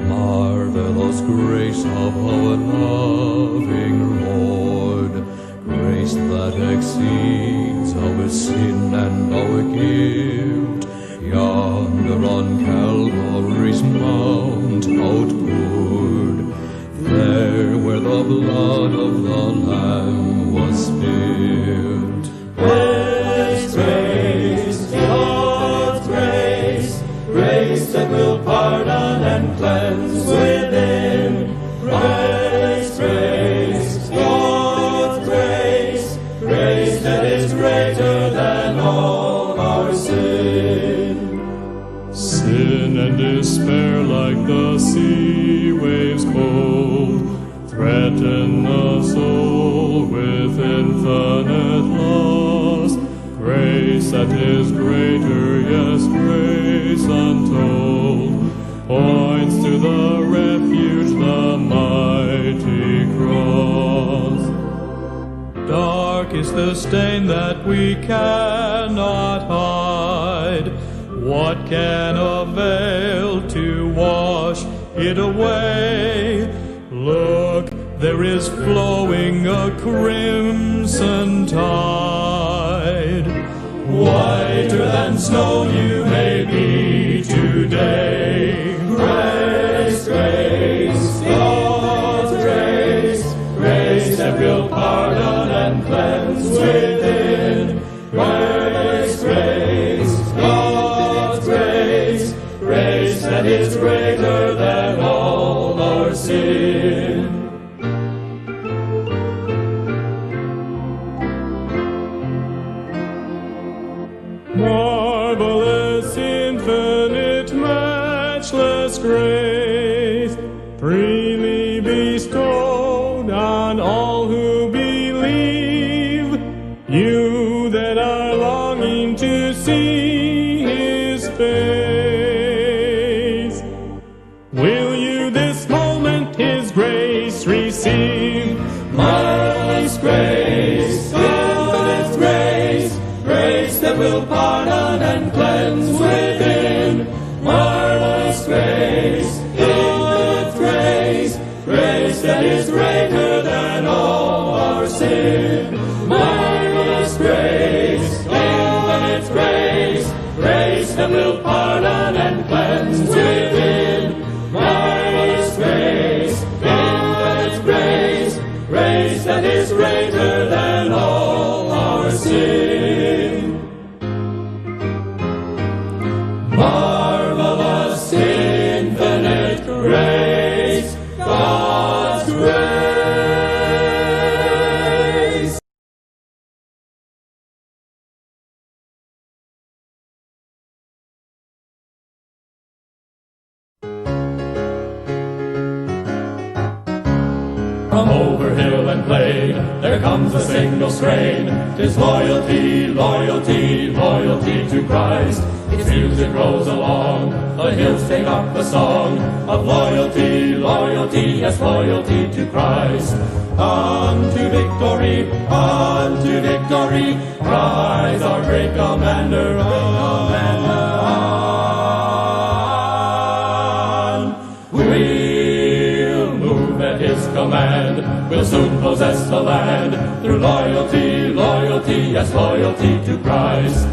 Marvelous grace of our loving Lord, grace that exceeds our sin and our guilt. Yonder on Calvary's mount outpoured, there where the blood of the Lamb was spilled. Grace, grace, God's grace, grace that will pardon and cleanse within. Grace, grace, God's grace, grace that is greater than all our sin. Sin and despair like the sea waves cold threaten the soul with infinite loss. Grace that is greater, yes, grace untold, points to the refuge, the mighty cross. Dark is the stain that we cannot hide. What can avail to wash it away? Look, there is flowing a crimson tide. Whiter than snow you may be today. Grace, grace, God's grace, grace that will pardon and cleanse within. Grace, grace, God's grace, grace that is greater than all our sin. Marvelous, infinite, matchless grace, freely bestowed on all who believe. You that are longing to see His face, will you this moment His grace receive? Marvelous grace, God's grace, grace that will pardon and cleanse within. Marvelous grace, God's grace, grace that is greater than all our sin. Marvelous grace, infinite grace, grace that will pardon and cleanse within. Marvelous grace, infinite grace, grace that From over hill and plain, there comes a single strain. 'Tis loyalty, loyalty, loyalty to Christ. Its music rolls along, the hills take up the song of loyalty, loyalty, yes, loyalty to Christ. On to victory, cries our great commander, on. We'll move at his command, we'll soon possess the land, through loyalty, loyalty, yes, loyalty to Christ.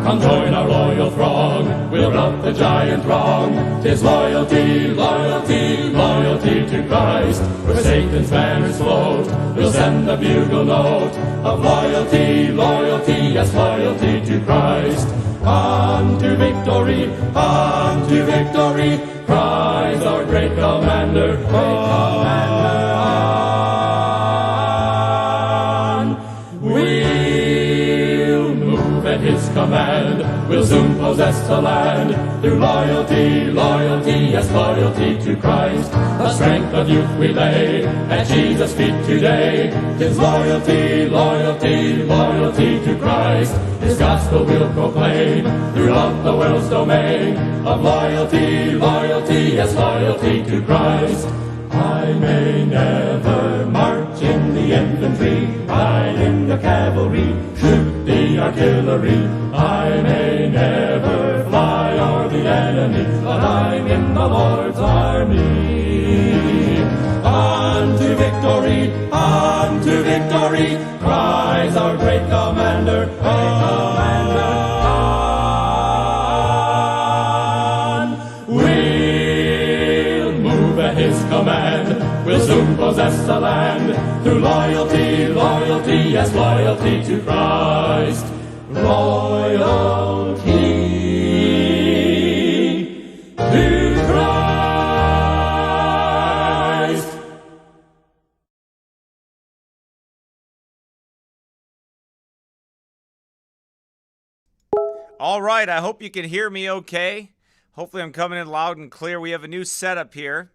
Come join our loyal throng, we'll rout the giant throng. 'Tis loyalty, loyalty, loyalty to Christ. Where Satan's banners float, we'll send the bugle note of loyalty, loyalty, yes, loyalty to Christ. On to victory, cries our great commander, on. We'll move at his command, we'll soon possess the land, through loyalty, loyalty, yes, loyalty to Christ. The strength of youth we lay at Jesus' feet today. 'Tis loyalty, loyalty, loyalty to Christ. His gospel we'll proclaim throughout the world's domain of loyalty, loyalty, yes, loyalty to Christ. I may never march in the infantry, ride in the cavalry, shoot the artillery. I may never fly o'er the enemy, but I'm in the Lord's army. On to victory, cries our great commander, on. We'll move at his command, we'll soon possess the land, through loyalty, loyalty, yes, loyalty to Christ. Loyalty to Christ. All right, I hope you can hear me okay. Hopefully I'm coming in loud and clear. We have a new setup here,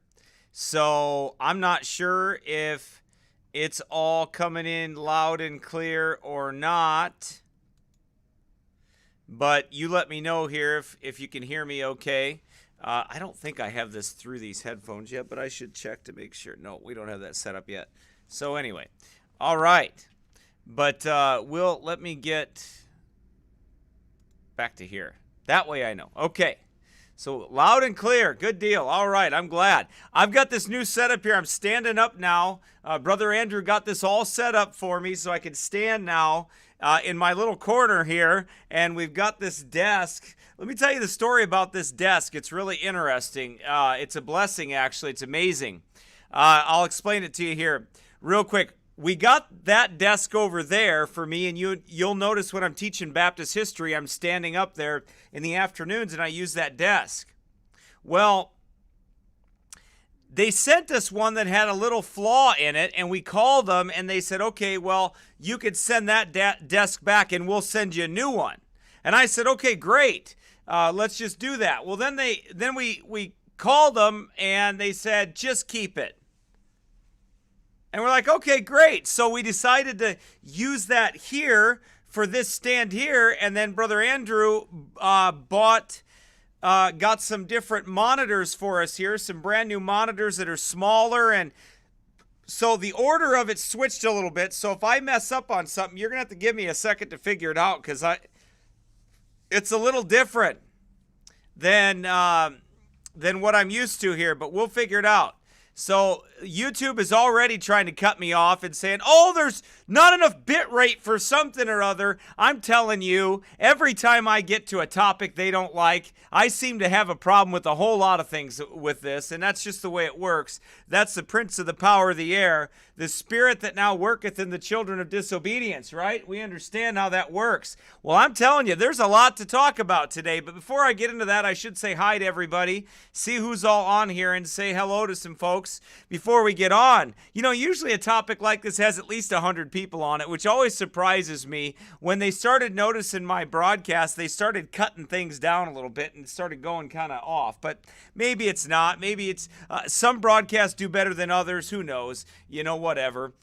so I'm not sure if it's all coming in loud and clear or not. But you let me know here if you can hear me okay. I don't think I have this through these headphones yet, but I should check to make sure. No, we don't have that set up yet. So anyway, all right. But let me get back to here. That way I know. Okay. So loud and clear. Good deal. All right. I'm glad. I've got this new setup here. I'm standing up now. Brother Andrew got this all set up for me so I can stand now in my little corner here. And we've got this desk. Let me tell you the story about this desk. It's really interesting. It's a blessing, actually. It's amazing. I'll explain it to you here real quick. We got that desk over there for me, and you'll notice when I'm teaching Baptist history, I'm standing up there in the afternoons, and I use that desk. Well, they sent us one that had a little flaw in it, and we called them, and they said, okay, well, you could send that desk back, and we'll send you a new one. And I said, okay, great. Let's just do that. Well, then we called them, and they said, just keep it. And we're like, okay, great. So we decided to use that here for this stand here. And then Brother Andrew got some different monitors for us here, some brand new monitors that are smaller. And so the order of it switched a little bit. So if I mess up on something, you're going to have to give me a second to figure it out, because it's a little different than what I'm used to here, but we'll figure it out. So YouTube is already trying to cut me off and saying, oh, there's not enough bit rate for something or other. I'm telling you, every time I get to a topic they don't like, I seem to have a problem with a whole lot of things with this, and that's just the way it works. That's the prince of the power of the air, the spirit that now worketh in the children of disobedience, right? We understand how that works. Well, I'm telling you, there's a lot to talk about today, but before I get into that, I should say hi to everybody, see who's all on here, and say hello to some folks. folks, before we get on. You know, usually a topic like this has at least 100 people on it, which always surprises me. When they started noticing my broadcast, they started cutting things down a little bit and started going kind of off. But maybe it's not. Maybe it's some broadcasts do better than others. Who knows? You know, whatever.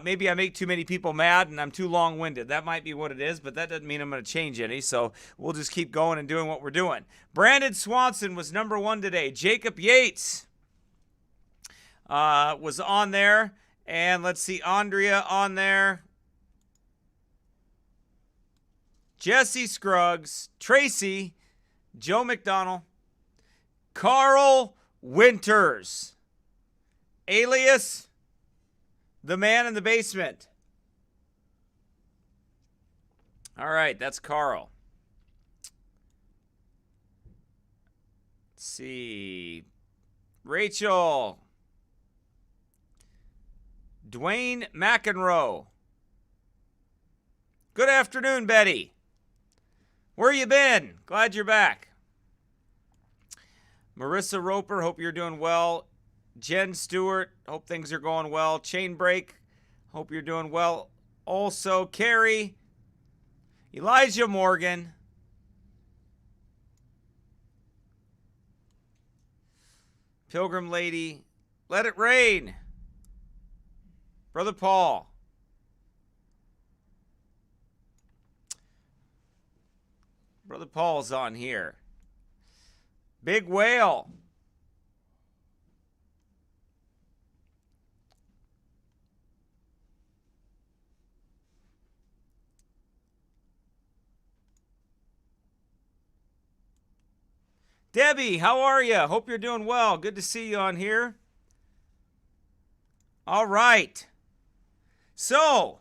Maybe I make too many people mad and I'm too long-winded. That might be what it is, but that doesn't mean I'm going to change any. So we'll just keep going and doing what we're doing. Brandon Swanson was number 1 today. Jacob Yates was on there. And let's see, Andrea on there. Jesse Scruggs, Tracy, Joe McDonald, Carl Winters, alias the man in the basement. All right, that's Carl. Let's see. Rachel. Dwayne McEnroe. Good afternoon, Betty. Where you been? Glad you're back. Marissa Roper, hope you're doing well. Jen Stewart, hope things are going well. Chain Break, hope you're doing well. Also, Carrie. Elijah Morgan. Pilgrim Lady. Let It Rain. Brother Paul. Brother Paul's on here. Big Whale. Debbie, how are you? Hope you're doing well. Good to see you on here. All right. So,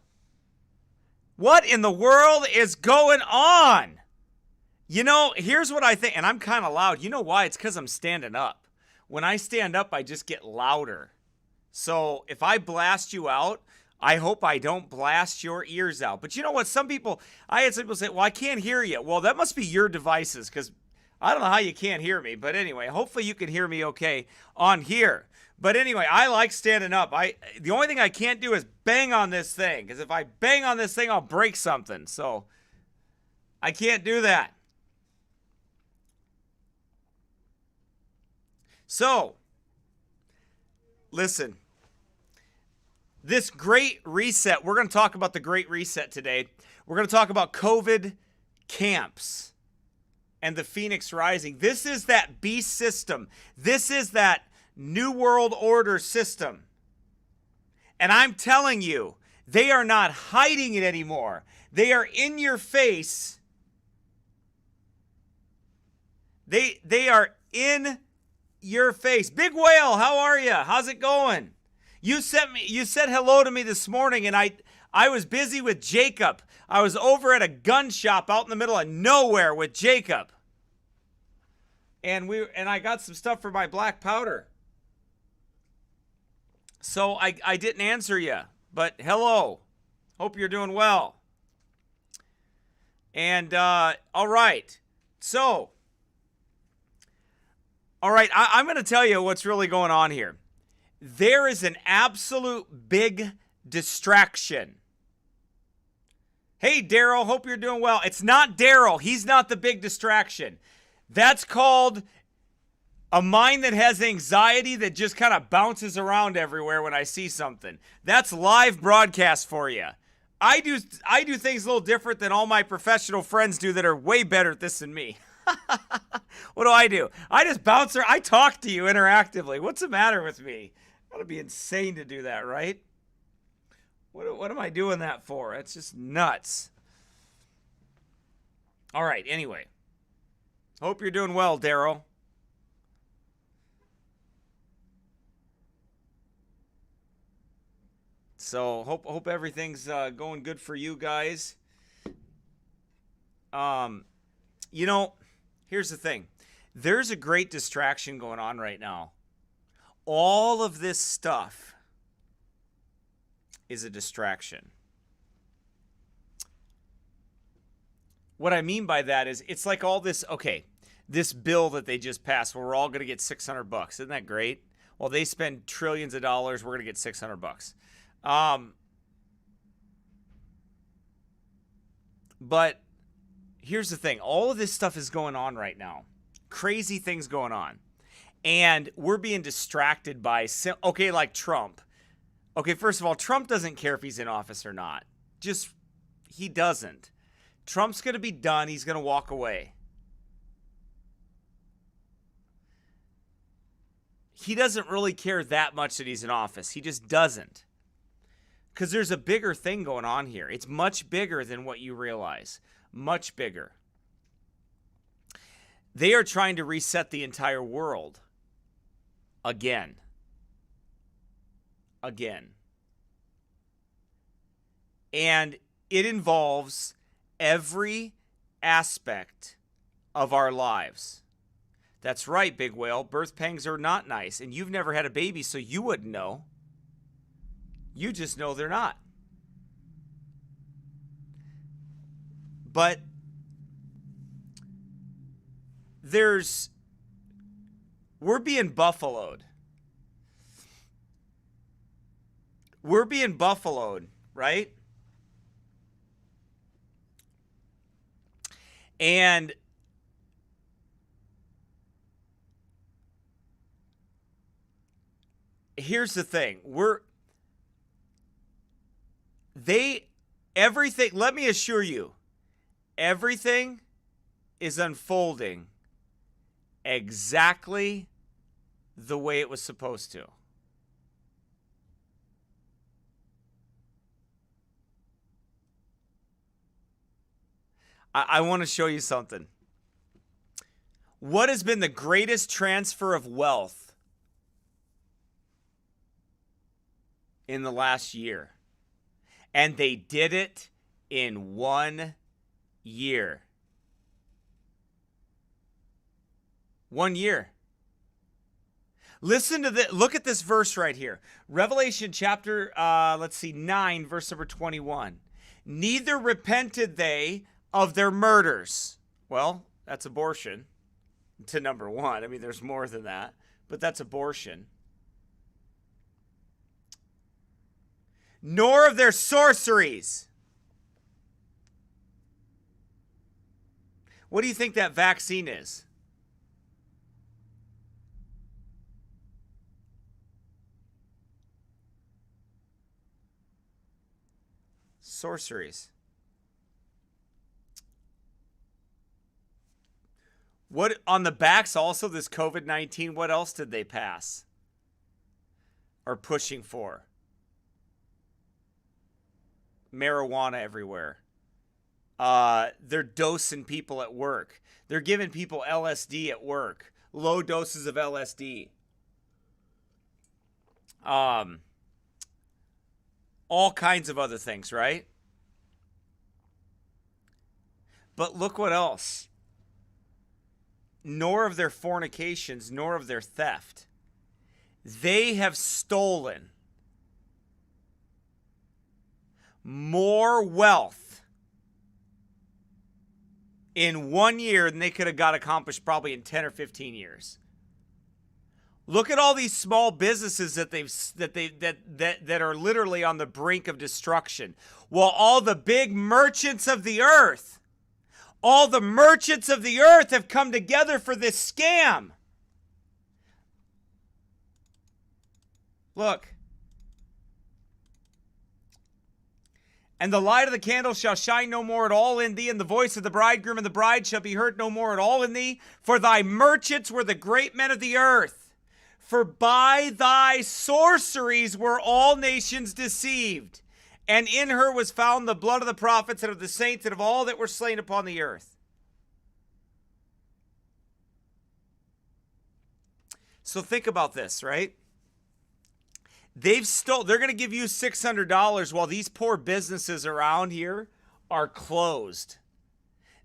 what in the world is going on? You know, here's what I think, and I'm kind of loud. You know why? It's because I'm standing up. When I stand up, I just get louder. So, if I blast you out, I hope I don't blast your ears out. But you know what? I had some people say, well, I can't hear you. Well, that must be your devices, because I don't know how you can't hear me, but anyway, hopefully you can hear me okay on here. But anyway, I like standing up. The only thing I can't do is bang on this thing, because if I bang on this thing, I'll break something. So I can't do that. So, listen, this Great Reset, we're going to talk about the Great Reset today. We're going to talk about COVID camps and the Phoenix Rising. This is that beast system. This is that New World Order system. And I'm telling you, they are not hiding it anymore. They are in your face. They are in your face. Big Whale, how are you? How's it going? You said hello to me this morning, and I was busy with Jacob. I was over at a gun shop out in the middle of nowhere with Jacob. And I got some stuff for my black powder. So I didn't answer you, but hello. Hope you're doing well. And all right. So, all right, I'm going to tell you what's really going on here. There is an absolute big distraction. Hey, Daryl, hope you're doing well. It's not Daryl. He's not the big distraction. That's called a mind that has anxiety that just kind of bounces around everywhere when I see something. That's live broadcast for you. I do things a little different than all my professional friends do that are way better at this than me. What do? I just bounce around. I talk to you interactively. What's the matter with me? Gotta be insane to do that, right? What am I doing that for? It's just nuts. All right, anyway. Hope you're doing well, Daryl. So hope everything's going good for you guys. You know, here's the thing. There's a great distraction going on right now. All of this stuff is a distraction. What I mean by that is it's like all this, okay, this bill that they just passed where we're all going to get $600. Isn't that great? Well, they spend trillions of dollars. We're going to get $600. But here's the thing. All of this stuff is going on right now. Crazy things going on. And we're being distracted by, okay, like Trump. Okay, first of all, Trump doesn't care if he's in office or not. He doesn't. Trump's going to be done. He's going to walk away. He doesn't really care that much that he's in office. He just doesn't. Because there's a bigger thing going on here. It's much bigger than what you realize. Much bigger. They are trying to reset the entire world. Again. And it involves every aspect of our lives. That's right, Big Whale. Birth pangs are not nice. And you've never had a baby, so you wouldn't know. You just know they're not. But we're being buffaloed. We're being buffaloed, right? And here's the thing. Everything, let me assure you, everything is unfolding exactly the way it was supposed to. I want to show you something. What has been the greatest transfer of wealth in the last year? And they did it in 1 year. 1 year. Listen to this. Look at this verse right here. Revelation chapter, 9, verse number 21. Neither repented they of their murders. Well, that's abortion to number one. I mean, there's more than that, but that's abortion. Nor of their sorceries. What do you think that vaccine is? Sorceries. What on the backs also this COVID-19, what else did they pass? Or pushing for? Marijuana everywhere. They're dosing people at work. They're giving people LSD at work. Low doses of LSD. All kinds of other things, right? But look what else. Nor of their fornications, nor of their theft. They have stolen more wealth in 1 year than they could have got accomplished probably in 10 or 15 years. Look at all these small businesses that are literally on the brink of destruction. While all the big merchants of the earth, have come together for this scam. Look. And the light of the candle shall shine no more at all in thee, and the voice of the bridegroom and the bride shall be heard no more at all in thee. For thy merchants were the great men of the earth. For by thy sorceries were all nations deceived. And in her was found the blood of the prophets and of the saints and of all that were slain upon the earth. So think about this, right? They're going to give you $600 while these poor businesses around here are closed.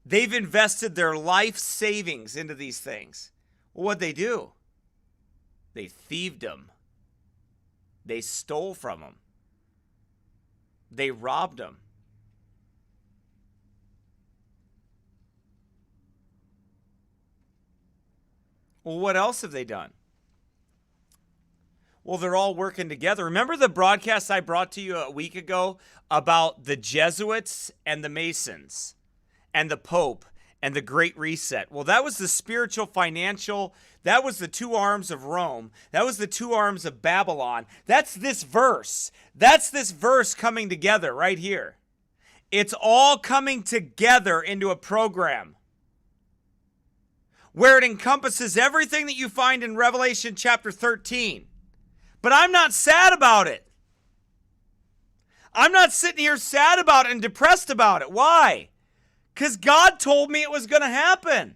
They've invested their life savings into these things. Well, what'd they do? They thieved them. They stole from them. They robbed them. Well, what else have they done? Well, they're all working together. Remember the broadcast I brought to you a week ago about the Jesuits and the Masons and the Pope and the Great Reset? Well, that was the spiritual, financial, that was the two arms of Rome. That was the two arms of Babylon. That's this verse. That's this verse coming together right here. It's all coming together into a program where it encompasses everything that you find in Revelation chapter 13. But I'm not sad about it. I'm not sitting here sad about it and depressed about it. Why? Because God told me it was going to happen.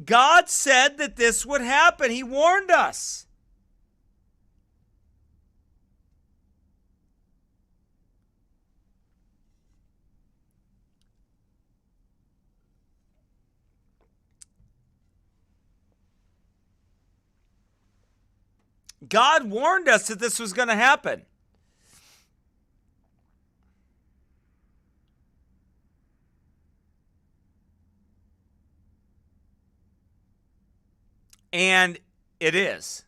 God said that this would happen. He warned us. God warned us that this was going to happen. And it is.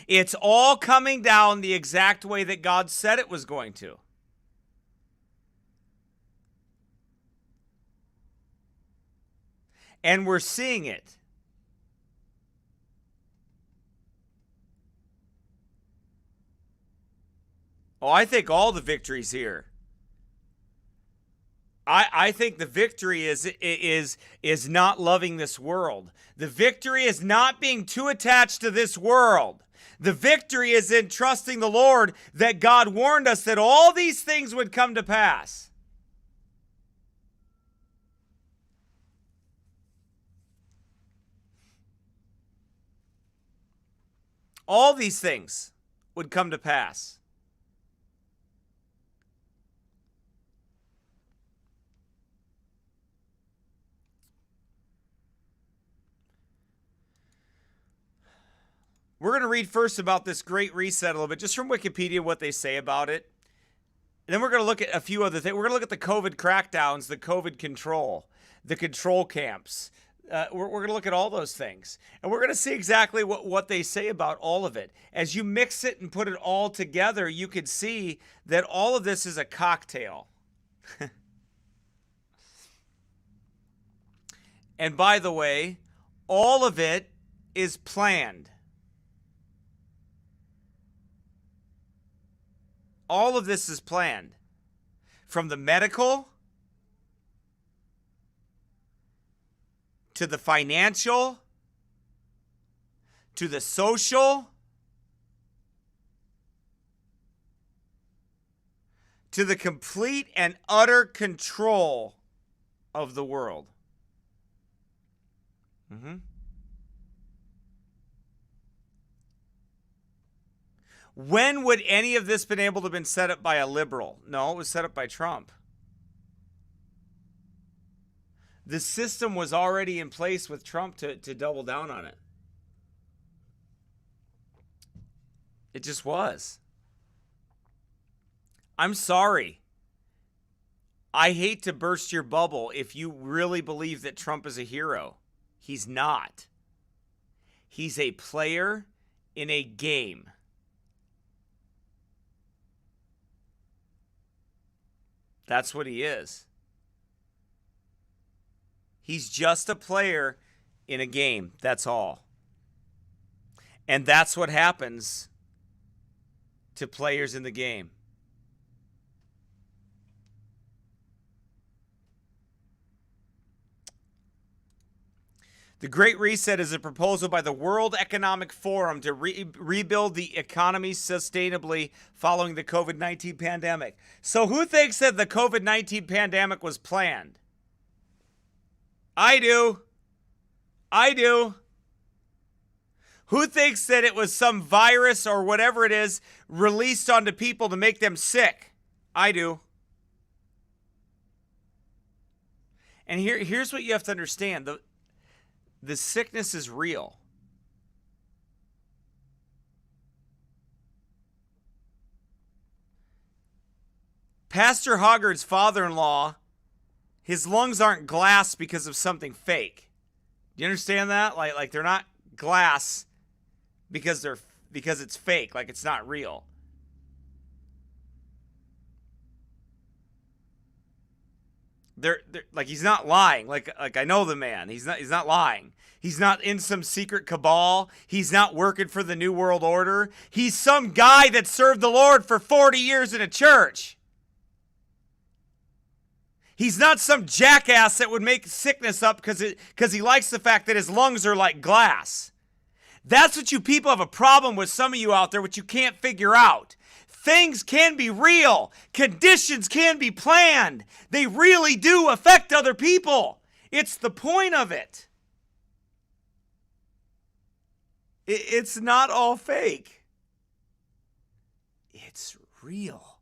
It's all coming down the exact way that God said it was going to. And we're seeing it. Oh, I think all the victory's here. I think the victory is not loving this world. The victory is not being too attached to this world. The victory is in trusting the Lord that God warned us that all these things would come to pass. All these things would come to pass. We're going to read first about this Great Reset a little bit, just from Wikipedia, what they say about it. And then we're going to look at a few other things. We're going to look at the COVID crackdowns, the COVID control, the control camps. We're going to look at all those things. And we're going to see exactly what they say about all of it. As you mix it and put it all together, you could see that all of this is a cocktail. And by the way, all of it is planned. All of this is planned. From the medical to the financial to the social to the complete and utter control of the world. When would any of this been able to have been set up by a liberal? No, it was set up by Trump. The system was already in place with Trump to double down on it. It just was. I'm sorry. I hate to burst your bubble if you really believe that Trump is a hero. He's not. He's a player in a game. That's what he is. He's just a player in a game. That's all. And that's what happens to players in the game. The Great Reset is a proposal by the World Economic Forum to rebuild the economy sustainably following the COVID-19 pandemic. So who thinks that the COVID-19 pandemic was planned? I do. I do. Who thinks that it was some virus or whatever it is released onto people to make them sick? I do. And here's what you have to understand. The sickness is real. Pastor Hoggard's father-in-law, his lungs aren't glass because of something fake. Do you understand that? Like they're not glass because it's fake, like it's not real. They're like, he's not lying. Like I know the man. He's not lying. He's not in some secret cabal. He's not working for the New World Order. He's some guy that served the Lord for 40 years in a church. He's not some jackass that would make sickness up because he likes the fact that his lungs are like glass. That's what you people have a problem with, some of you out there, which you can't figure out. Things can be real. Conditions can be planned. They really do affect other people. It's the point of it. It's not all fake. It's real.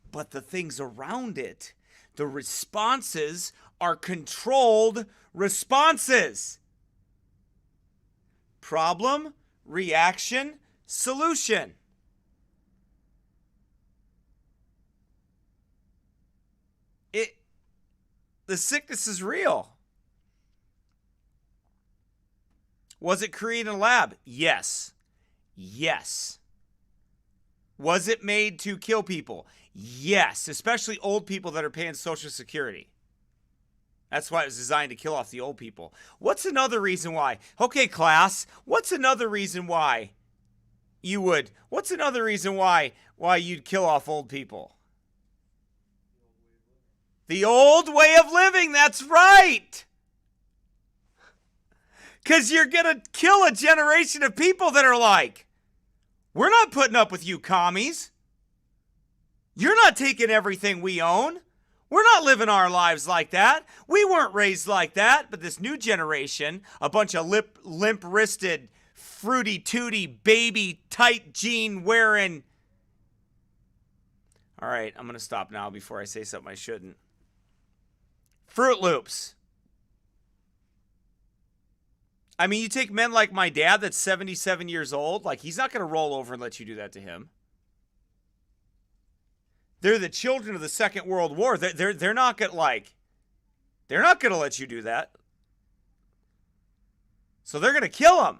But the things around it, the responses, are controlled responses. Problem, reaction, solution. The sickness is real. Was it created in a lab? Yes. Yes. Was it made to kill people? Yes, especially old people that are paying Social Security. That's why it was designed to kill off the old people. What's another reason why? Okay, class, what's another reason why what's another reason why you'd kill off old people? The old way of living, that's right. Because you're going to kill a generation of people that are like, we're not putting up with you commies. You're not taking everything we own. We're not living our lives like that. We weren't raised like that. But this new generation, a bunch of limp-wristed, fruity-tooty, baby, tight jean wearing. All right, I'm going to stop now before I say something I shouldn't. Fruit Loops. I mean, you take men like my dad that's 77 years old, like he's not going to roll over and let you do that to him. They're the children of the Second World War. They're not going to they're not going to let you do that. So they're going to kill him.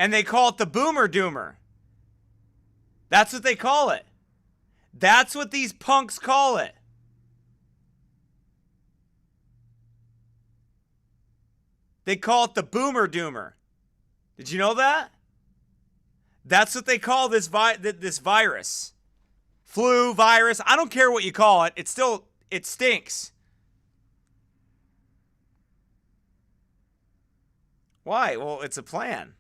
And they call it the Boomer Doomer. That's what they call it. That's what these punks call it. They call it the Boomer Doomer. Did you know that? That's what they call this virus. Flu, virus, I don't care what you call it. It stinks. Why? Well, it's a plan.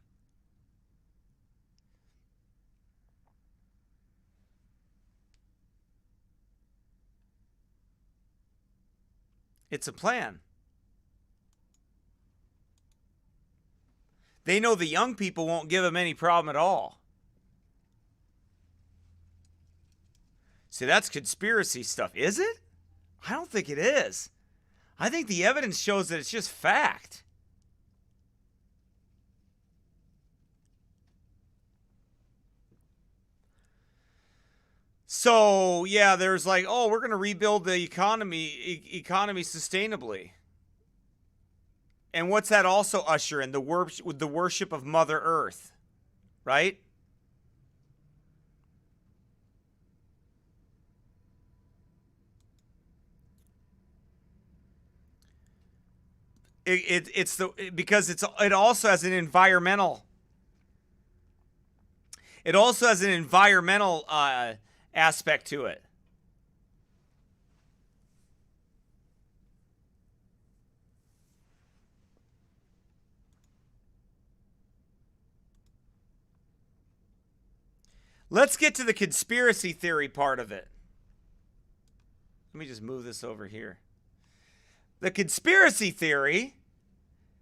It's a plan. They know the young people won't give them any problem at all. See, that's conspiracy stuff. Is it? I don't think it is. I think the evidence shows that it's just fact. So, yeah, there's like, oh, we're going to rebuild the economy sustainably. And what's that also usher in? The worship of Mother Earth, right? It also has an environmental. It also has an environmental aspect to it. Let's get to the conspiracy theory part of it. Let me just move this over here. The conspiracy theory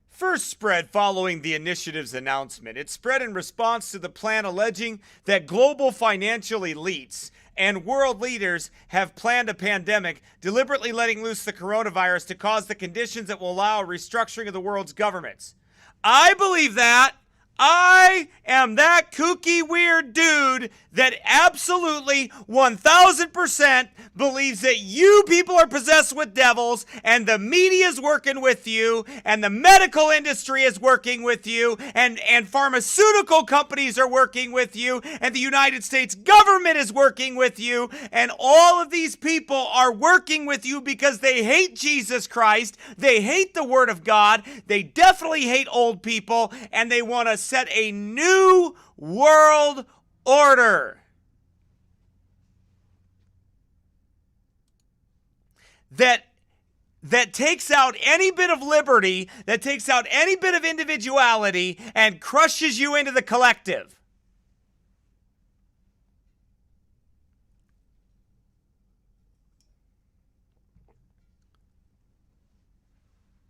first spread following the initiative's announcement. It spread in response to the plan alleging that global financial elites and world leaders have planned a pandemic, deliberately letting loose the coronavirus to cause the conditions that will allow a restructuring of the world's governments. I believe that. I am that kooky, weird dude that absolutely 1000% believes that you people are possessed with devils, and the media is working with you, and the medical industry is working with you, and pharmaceutical companies are working with you, and the United States government is working with you, and all of these people are working with you because they hate Jesus Christ, they hate the Word of God, they definitely hate old people, and they want to set a new world order that takes out any bit of liberty, that takes out any bit of individuality, and crushes you into the collective.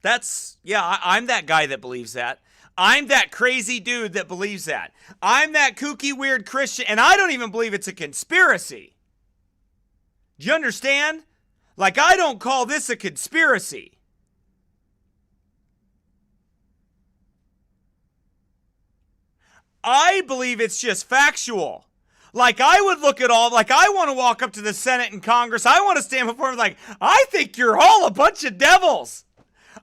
I'm that guy that believes that. I'm that crazy dude that believes that. I'm that kooky, weird Christian, and I don't even believe it's a conspiracy. Do you understand? Like, I don't call this a conspiracy. I believe it's just factual. Like, I would look at all, like, I want to walk up to the Senate and Congress. I want to stand before them like, I think you're all a bunch of devils.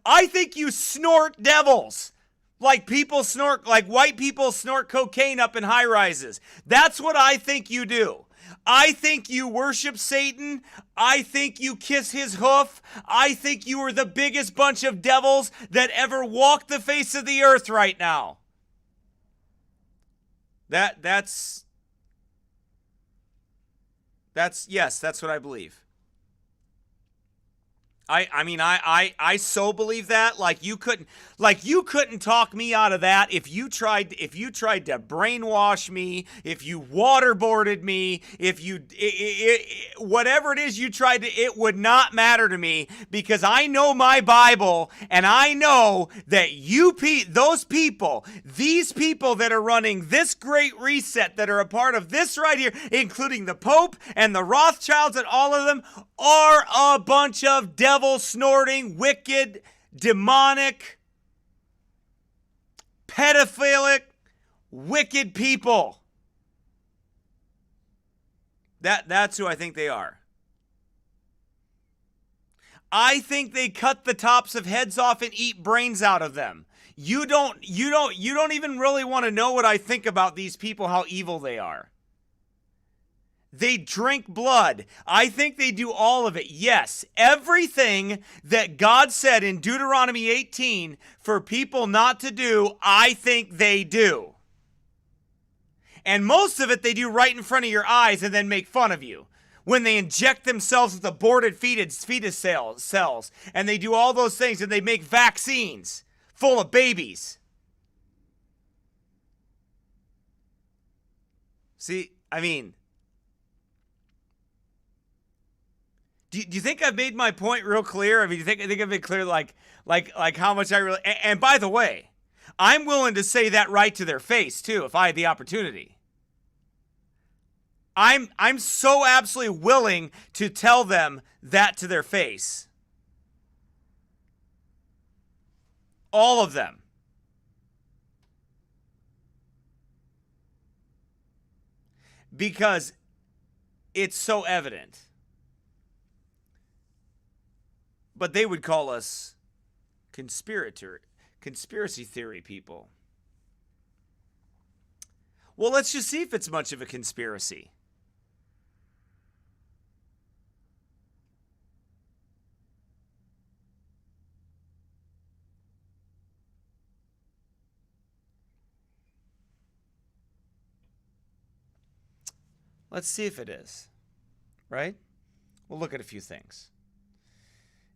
I think you snort devils. Like white people snort cocaine up in high rises. That's what I think you do. I think you worship Satan. I think you kiss his hoof. I think you are the biggest bunch of devils that ever walked the face of the earth right now. That's what I believe. I so believe that. Like you couldn't talk me out of that if you tried to brainwash me, if you waterboarded me, if you whatever it is you tried to, it would not matter to me, because I know my Bible, and I know that these people that are running this great reset, that are a part of this right here, including the Pope and the Rothschilds and all of them, are a bunch of devil-snorting, wicked, demonic, pedophilic, wicked people. That's who I think they are. I think they cut the tops of heads off and eat brains out of them. You don't even really want to know what I think about these people, how evil they are. They drink blood. I think they do all of it. Yes, everything that God said in Deuteronomy 18 for people not to do, I think they do. And most of it they do right in front of your eyes and then make fun of you. When they inject themselves with aborted fetus cells, and they do all those things, and they make vaccines full of babies. See, I mean, do you think I've made my point real clear? I mean, I think I've been clear, like how much I really. And by the way, I'm willing to say that right to their face too, if I had the opportunity. I'm so absolutely willing to tell them that to their face. All of them. Because it's so evident. But they would call us conspiracy theory people. Well, let's just see if it's much of a conspiracy. Let's see if it is, right? We'll look at a few things.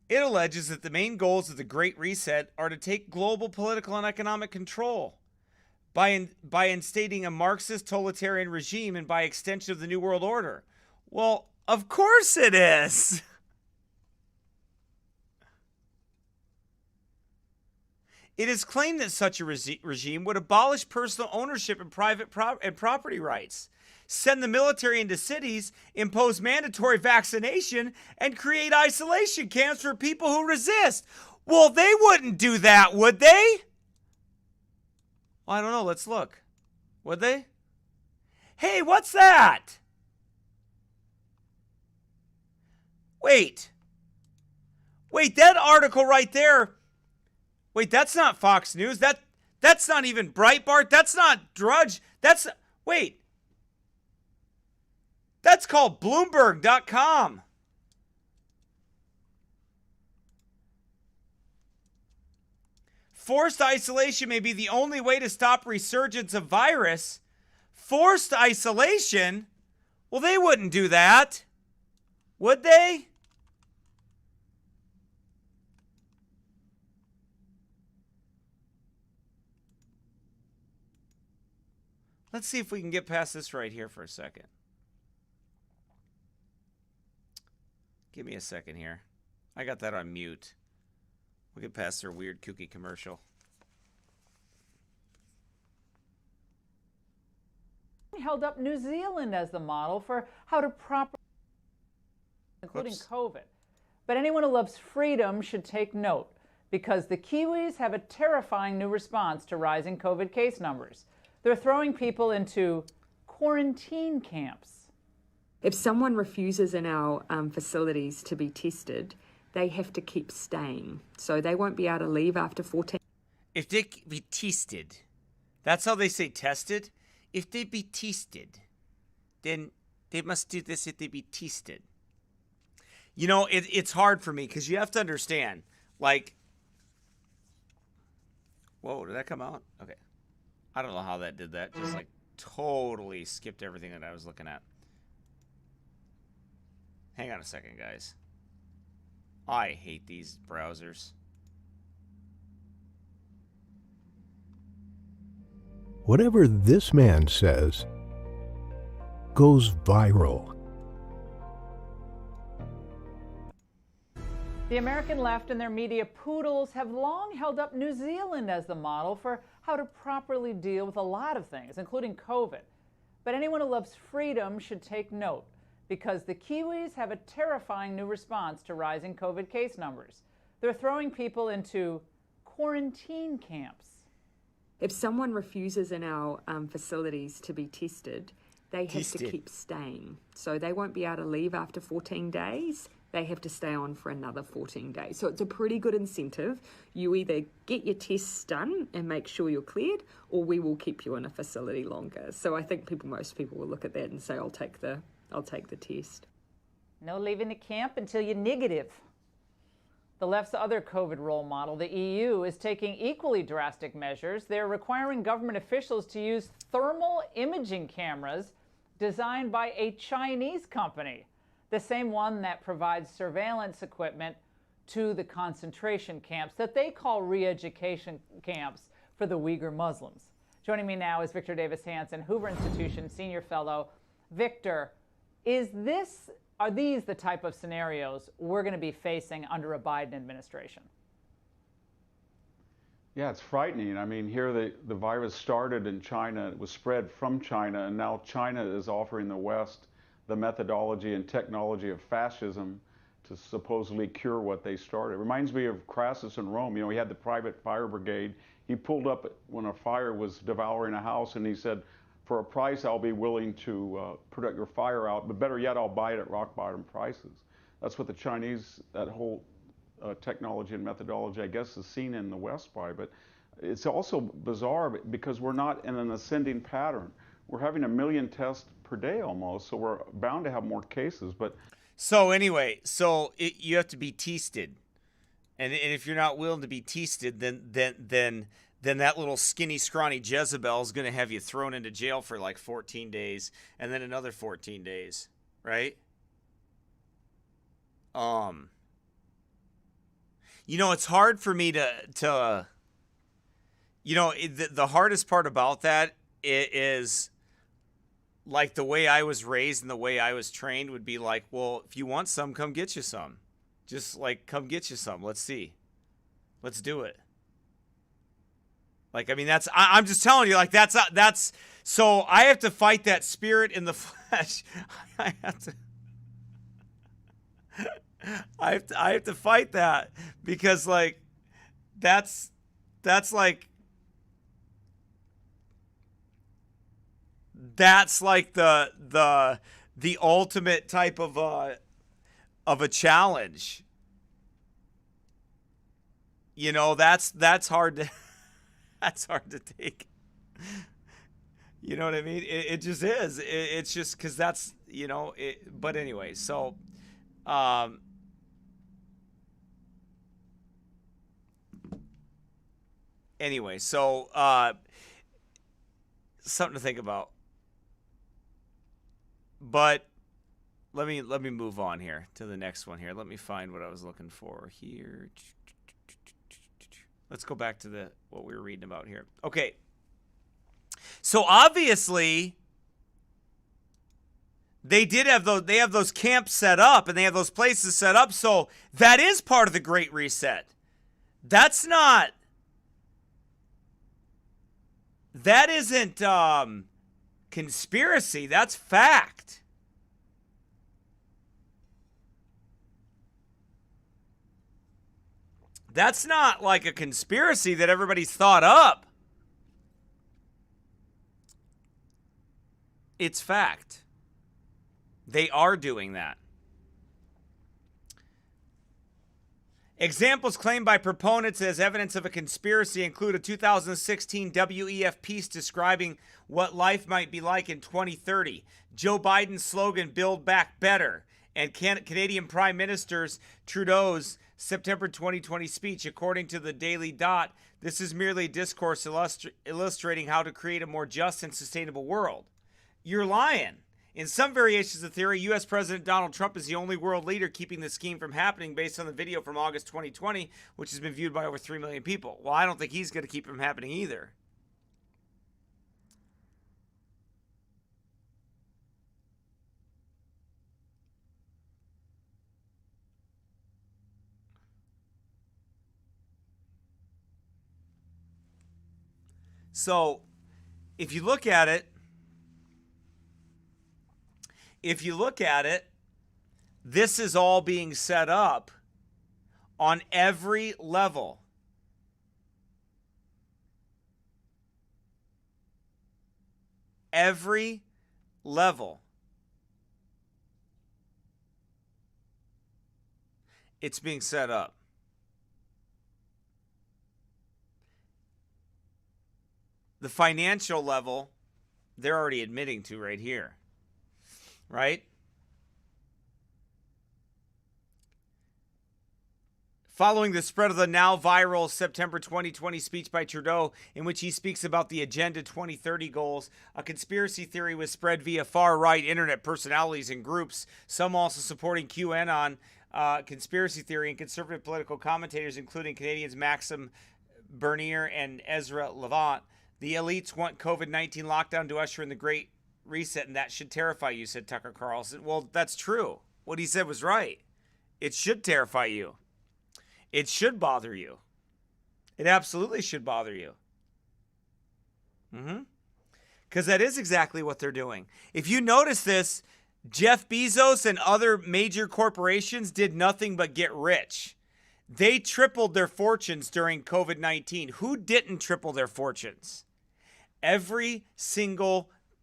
It alleges that the main goals of the Great Reset are to take global political and economic control by instating a Marxist totalitarian regime and by extension of the New World Order. Well, of course it is. It is claimed that such a regime would abolish personal ownership and private property rights, send the military into cities, impose mandatory vaccination, and create isolation camps for people who resist. Well, they wouldn't do that, would they? Oh, I don't know. Let's look. Would they? Hey, what's that? Wait. Wait, that article right there. Wait, that's not Fox News. That's not even Breitbart. That's not Drudge. Wait. That's called Bloomberg.com. Forced isolation may be the only way to stop resurgence of virus. Forced isolation? Well, they wouldn't do that. Would they? Let's see if we can get past this right here for a second. Give me a second here. I got that on mute. We'll get past their weird kooky commercial. Held up New Zealand as the model for how to properly, including COVID. But anyone who loves freedom should take note, because the Kiwis have a terrifying new response to rising COVID case numbers. They're throwing people into quarantine camps. If someone refuses in our facilities to be tested, they have to keep staying. So they won't be able to leave after 14. If they be tested, that's how they say tested. If they be tested, then they must do this if they be tested. You know, it's hard for me because you have to understand, like, whoa, did that come out? Okay. I don't know how that did that. Just like totally skipped everything that I was looking at. Hang on a second, guys. I hate these browsers. Whatever this man says goes viral. The American left and their media poodles have long held up New Zealand as the model for how to properly deal with a lot of things, including COVID. But anyone who loves freedom should take note, because the Kiwis have a terrifying new response to rising COVID case numbers. They're throwing people into quarantine camps. If someone refuses in our facilities to be tested, they have to keep staying. So they won't be able to leave after 14 days. They have to stay on for another 14 days. So it's a pretty good incentive. You either get your tests done and make sure you're cleared, or we will keep you in a facility longer. So I think most people will look at that and say, I'll take the test. No leaving the camp until you're negative. The left's other COVID role model, the EU, is taking equally drastic measures. They're requiring government officials to use thermal imaging cameras designed by a Chinese company, the same one that provides surveillance equipment to the concentration camps that they call re-education camps for the Uyghur Muslims. Joining me now is Victor Davis Hanson, Hoover Institution Senior Fellow. Victor, are these the type of scenarios we're going to be facing under a Biden administration? Yeah, it's frightening. I mean, here the virus started in China, it was spread from China, and now China is offering the West the methodology and technology of fascism to supposedly cure what they started. It reminds me of Crassus in Rome. You know, he had the private fire brigade. He pulled up when a fire was devouring a house, and he said, for a price, I'll be willing to put your fire out, but better yet, I'll buy it at rock bottom prices. That's what the Chinese, that whole technology and methodology, I guess, is seen in the West by. But it's also bizarre because we're not in an ascending pattern. We're having 1 million tests per day almost, so we're bound to have more cases. But so anyway, you have to be tested, and if you're not willing to be tested, then that little skinny, scrawny Jezebel is going to have you thrown into jail for like 14 days and then another 14 days, right? You know, it's hard for me to you know, the hardest part about that is like the way I was raised and the way I was trained would be like, well, if you want some, come get you some. Just like, come get you some. Let's see. Let's do it. Like, I mean, I'm just telling you, like, that's, so I have to fight that spirit in the flesh. I have to fight that because, like, that's like, that's like the ultimate type of a challenge. You know, that's hard to that's hard to take. You know what I mean? It just is. It's just because that's, you know, but anyway, so something to think about. But let me move on here to the next one here. Let me find what I was looking for here. Let's go back to what we were reading about here. Okay. So obviously they have those camps set up and they have those places set up. So that is part of the Great Reset. That isn't conspiracy. That's fact. That's not like a conspiracy that everybody's thought up. It's fact. They are doing that. Examples claimed by proponents as evidence of a conspiracy include a 2016 WEF piece describing what life might be like in 2030, Joe Biden's slogan, Build Back Better, and Canadian Prime Minister Trudeau's September 2020 speech. According to the Daily Dot, this is merely discourse illustrating how to create a more just and sustainable world. You're lying. In some variations of theory, U.S. President Donald Trump is the only world leader keeping the scheme from happening based on the video from August 2020, which has been viewed by over 3 million people. Well, I don't think he's going to keep it from happening either. So, if you look at it, this is all being set up on every level. Every level. It's being set up. The financial level, they're already admitting to right here. Right? Following the spread of the now viral September 2020 speech by Trudeau, in which he speaks about the Agenda 2030 goals, a conspiracy theory was spread via far-right internet personalities and groups, some also supporting QAnon conspiracy theory, and conservative political commentators, including Canadians Maxim Bernier and Ezra Levant. The elites want COVID-19 lockdown to usher in the Great Reset, and that should terrify you, said Tucker Carlson. Well, that's true. What he said was right. It should terrify you. It should bother you. It absolutely should bother you. Because that is exactly what they're doing. If you notice this, Jeff Bezos and other major corporations did nothing but get rich. They tripled their fortunes during COVID-19. Who didn't triple their fortunes?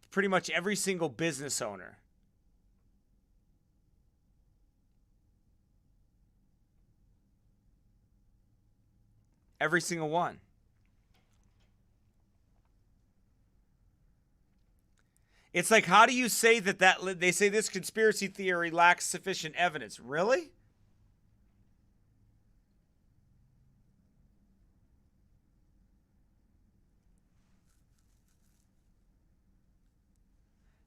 Pretty much every single business owner. Every single one. It's like, how do you say that they say this conspiracy theory lacks sufficient evidence? Really?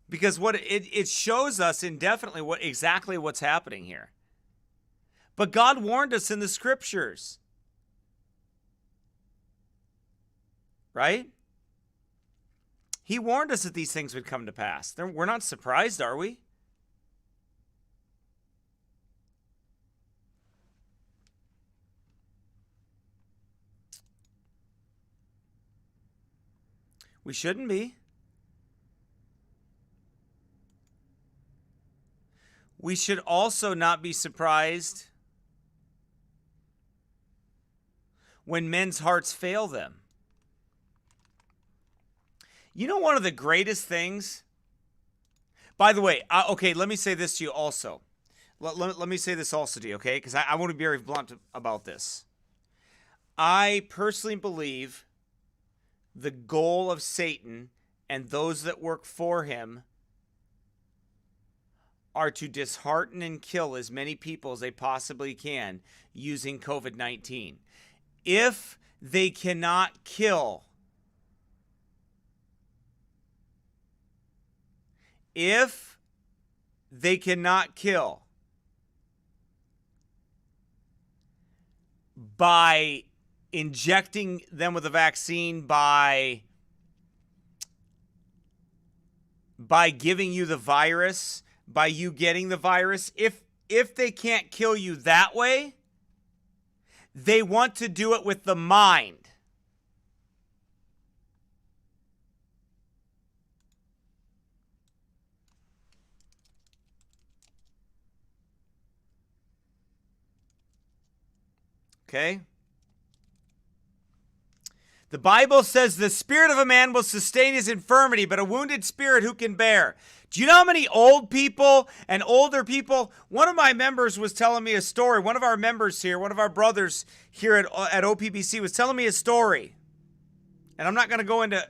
Because what it shows us indefinitely exactly what's happening here. But God warned us in the scriptures. Right? He warned us that these things would come to pass. We're not surprised, are we? We shouldn't be. We should also not be surprised when men's hearts fail them. You know, one of the greatest things, by the way, okay, let me say this to you also. Let me say this also to you, okay? Because I want to be very blunt about this. I personally believe the goal of Satan and those that work for him are to dishearten and kill as many people as they possibly can using COVID-19. If they cannot kill, by injecting them with a vaccine, by giving you the virus, by you getting the virus, if they can't kill you that way, they want to do it with the mind. Okay? The Bible says the spirit of a man will sustain his infirmity, but a wounded spirit who can bear? Do you know how many old people and older people? One of my members was telling me a story. One of our members here, one of our brothers here at OPBC was telling me a story. And I'm not going to go into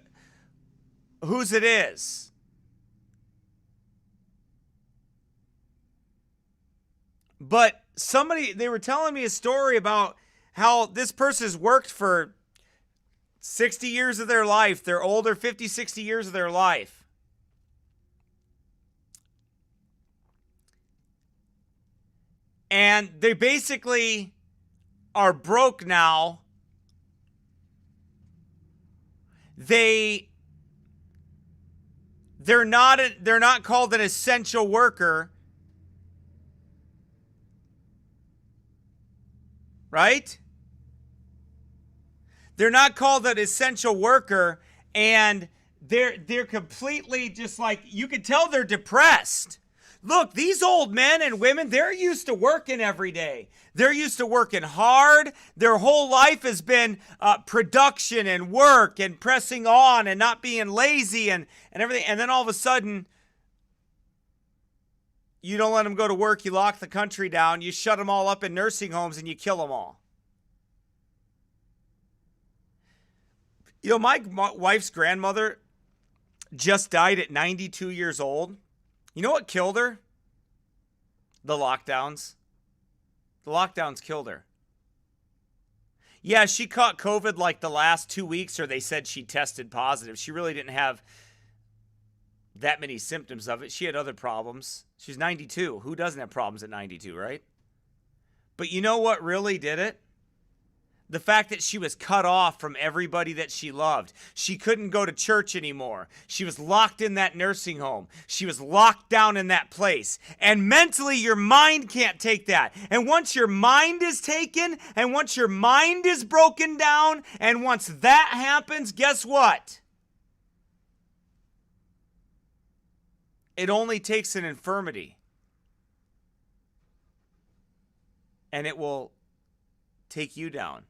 whose it is. But they were telling me a story about how this person has worked for 60 years of their life. They're older, 50, 60 years of their life. And they basically are broke now. They're not called an essential worker. Right? They're not called an essential worker, and they're completely just like, you can tell they're depressed. Look, these old men and women, they're used to working every day. They're used to working hard. Their whole life has been production and work and pressing on and not being lazy and everything. And then all of a sudden, you don't let them go to work. You lock the country down. You shut them all up in nursing homes and you kill them all. You know, my wife's grandmother just died at 92 years old. You know what killed her? The lockdowns. The lockdowns killed her. Yeah, she caught COVID like the last 2 weeks, or they said she tested positive. She really didn't have that many symptoms of it. She had other problems. She's 92. Who doesn't have problems at 92, right? But you know what really did it? The fact that she was cut off from everybody that she loved. She couldn't go to church anymore. She was locked in that nursing home. She was locked down in that place. And mentally, your mind can't take that. And once your mind is taken, and once your mind is broken down, and once that happens, guess what? It only takes an infirmity. And it will take you down.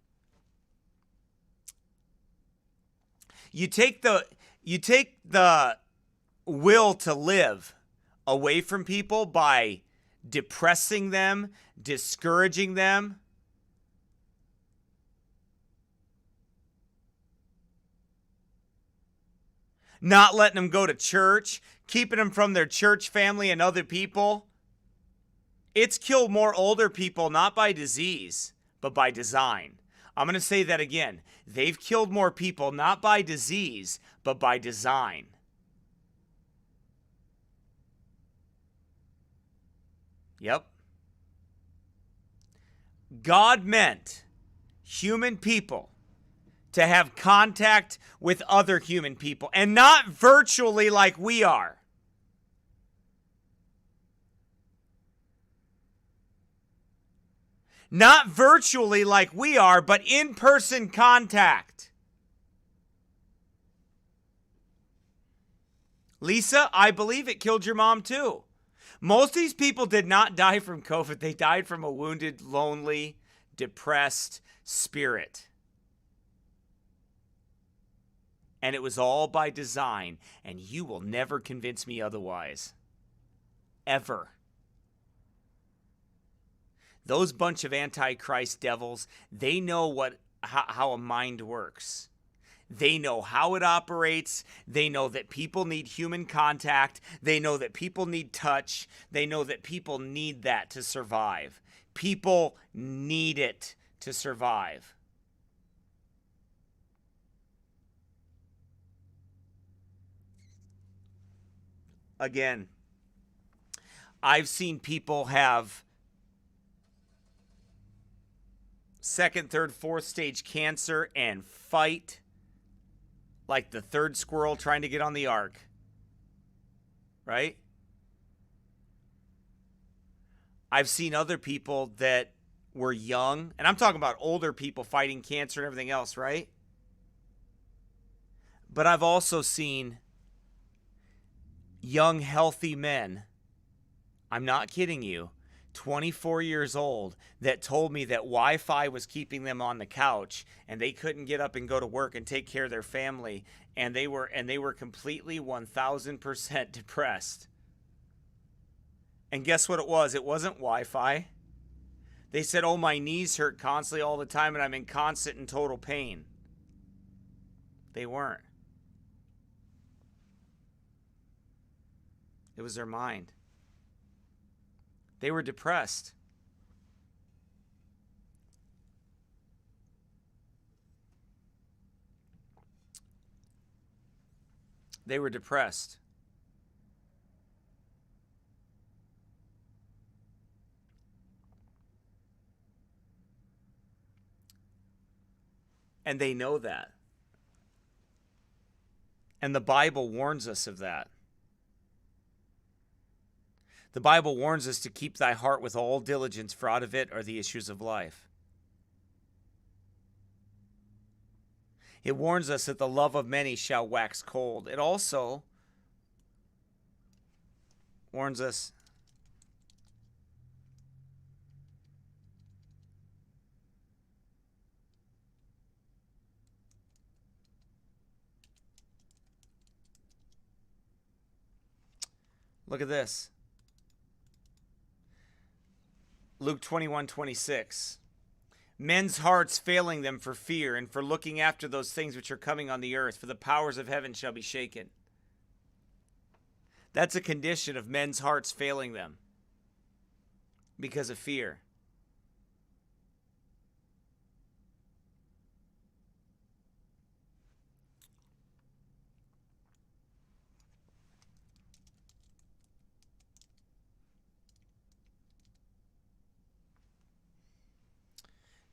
You take the will to live away from people by depressing them, discouraging them. Not letting them go to church, keeping them from their church family and other people. It's killed more older people, not by disease, but by design. I'm going to say that again. They've killed more people, not by disease, but by design. Yep. God meant human people to have contact with other human people, and not virtually like we are. Not virtually like we are, but in-person contact. Lisa, I believe it killed your mom too. Most of these people did not die from COVID. They died from a wounded, lonely, depressed spirit. And it was all by design, and you will never convince me otherwise. Ever. Those bunch of antichrist devils, they know how a mind works. They know how it operates. They know that people need human contact. They know that people need touch. They know that people need that to survive. People need it to survive. Again, I've seen people have second, third, fourth stage cancer and fight like the third squirrel trying to get on the ark. Right? I've seen other people that were young, and I'm talking about older people fighting cancer and everything else, right? But I've also seen young, healthy men, I'm not kidding you, 24 years old, that told me that Wi-Fi was keeping them on the couch and they couldn't get up and go to work and take care of their family, and they were completely 1000% depressed. And guess what it was? It wasn't Wi-Fi. They said, "Oh, my knees hurt constantly all the time and I'm in constant and total pain." They weren't. It was their mind. They were depressed. They were depressed. And they know that. And the Bible warns us of that. The Bible warns us to keep thy heart with all diligence, for out of it are the issues of life. It warns us that the love of many shall wax cold. It also warns us look at this. Luke 21:26. Men's hearts failing them for fear and for looking after those things which are coming on the earth, for the powers of heaven shall be shaken. That's a condition of men's hearts failing them because of fear.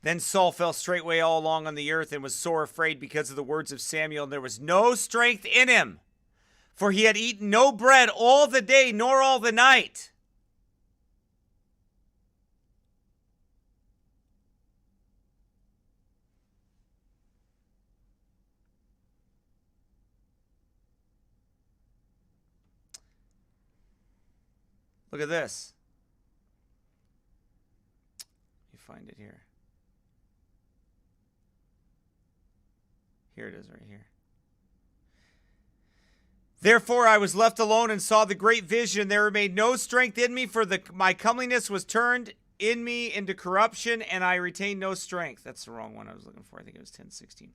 Then Saul fell straightway all along on the earth and was sore afraid because of the words of Samuel, and there was no strength in him, for he had eaten no bread all the day nor all the night. Look at this. Let me find it here. Here it is right here. Therefore I was left alone and saw the great vision. There remained no strength in me, for my comeliness was turned in me into corruption, and I retained no strength. That's the wrong one I was looking for. I think it was 10:16.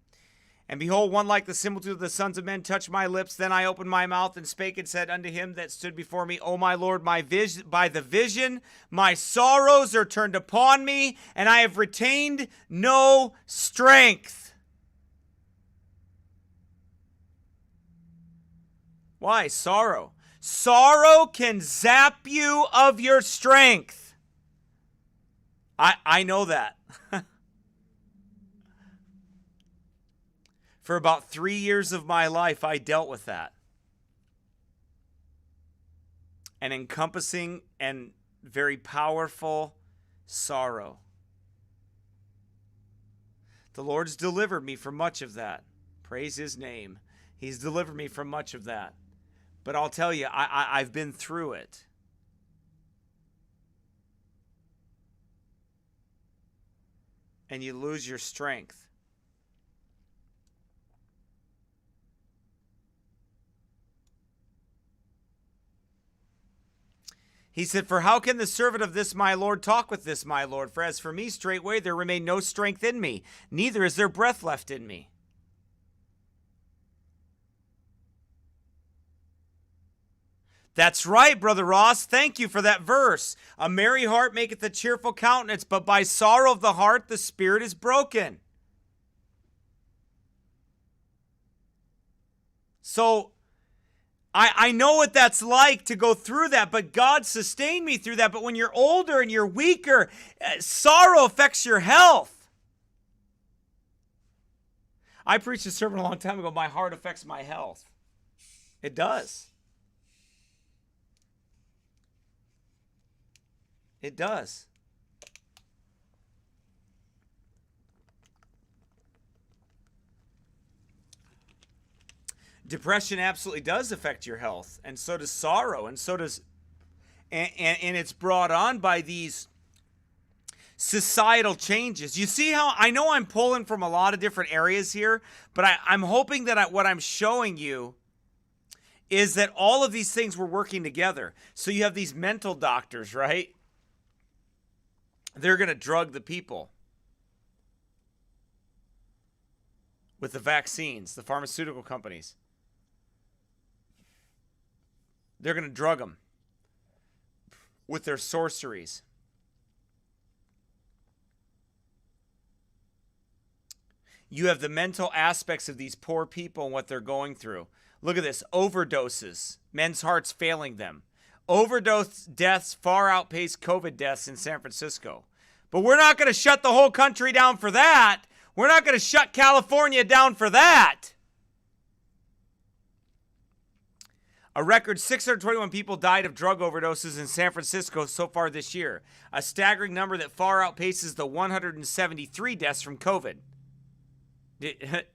And behold, one like the similitude of the sons of men touched my lips. Then I opened my mouth and spake and said unto him that stood before me, O my Lord, by the vision my sorrows are turned upon me, and I have retained no strength. Why? Sorrow. Sorrow can zap you of your strength. I know that. For about 3 years of my life, I dealt with that. An encompassing and very powerful sorrow. The Lord's delivered me from much of that. Praise his name. He's delivered me from much of that. But I'll tell you, I've been through it. And you lose your strength. He said, "For how can the servant of this my Lord talk with this my Lord? For as for me, straightway there remain no strength in me, neither is there breath left in me." That's right, Brother Ross. Thank you for that verse. A merry heart maketh a cheerful countenance, but by sorrow of the heart the spirit is broken. So I know what that's like to go through that, but God sustained me through that. But when you're older and you're weaker, sorrow affects your health. I preached a sermon a long time ago, my heart affects my health. It does. It does. Depression absolutely does affect your health, and so does sorrow, and so does, and it's brought on by these societal changes. You see how, I know I'm pulling from a lot of different areas here, but I'm hoping that what I'm showing you is that all of these things were working together. So you have these mental doctors, right? They're going to drug the people with the vaccines, the pharmaceutical companies. They're going to drug them with their sorceries. You have the mental aspects of these poor people and what they're going through. Look at this, overdoses, men's hearts failing them. Overdose deaths far outpace COVID deaths in San Francisco. But we're not going to shut the whole country down for that. We're not going to shut California down for that. A record 621 people died of drug overdoses in San Francisco so far this year, a staggering number that far outpaces the 173 deaths from COVID. The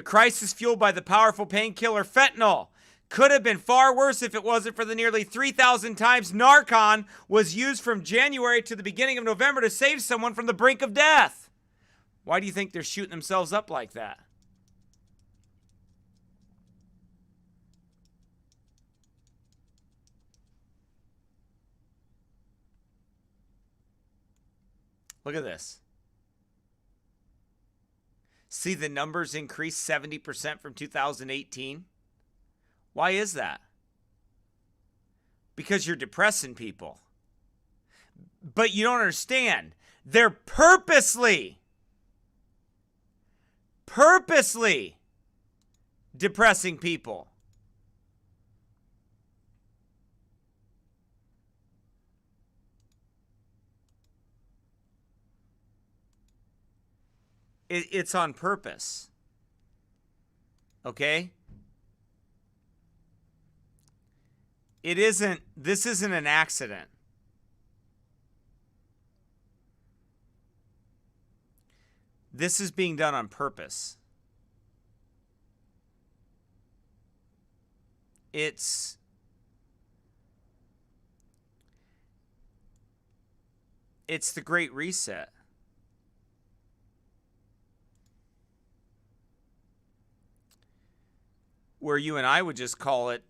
crisis fueled by the powerful painkiller fentanyl could have been far worse if it wasn't for the nearly 3,000 times Narcan was used from January to the beginning of November to save someone from the brink of death. Why do you think they're shooting themselves up like that? Look at this. See the numbers increased 70% from 2018? Why is that? Because you're depressing people. But you don't understand. They're purposely depressing people. It's on purpose. Okay? This isn't an accident. This is being done on purpose. It's the Great Reset. Where you and I would just call it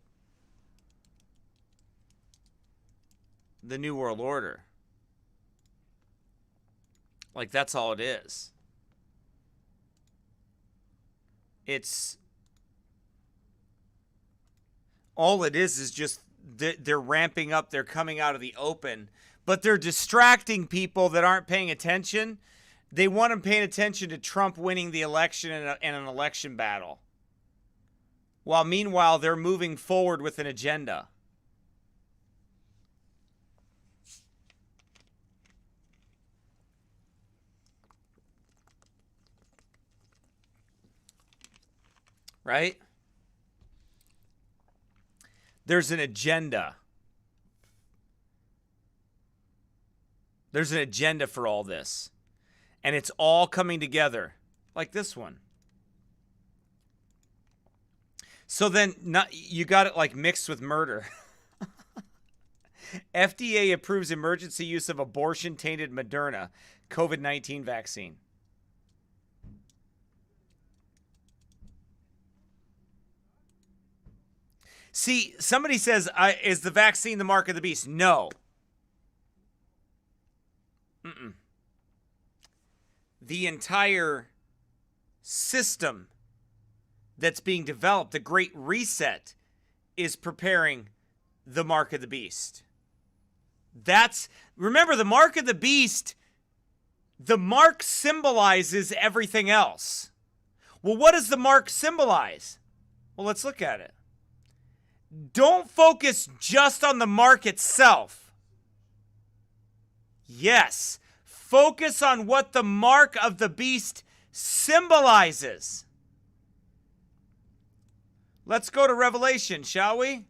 the New World Order. Like, that's all it is. It's all it is just they're ramping up, they're coming out of the open, but they're distracting people that aren't paying attention. They want them paying attention to Trump winning the election in an election battle. While meanwhile, they're moving forward with an agenda. Right? There's an agenda. There's an agenda for all this. And it's all coming together. Like this one. So then you got it like mixed with murder. FDA approves emergency use of abortion-tainted Moderna COVID-19 vaccine. See, somebody says, is the vaccine the mark of the beast? No. The entire system that's being developed, the Great Reset, is preparing the mark of the beast. Remember, the mark of the beast, the mark symbolizes everything else. Well, what does the mark symbolize? Well, let's look at it. Don't focus just on the mark itself. Yes, focus on what the mark of the beast symbolizes. Let's go to Revelation, shall we?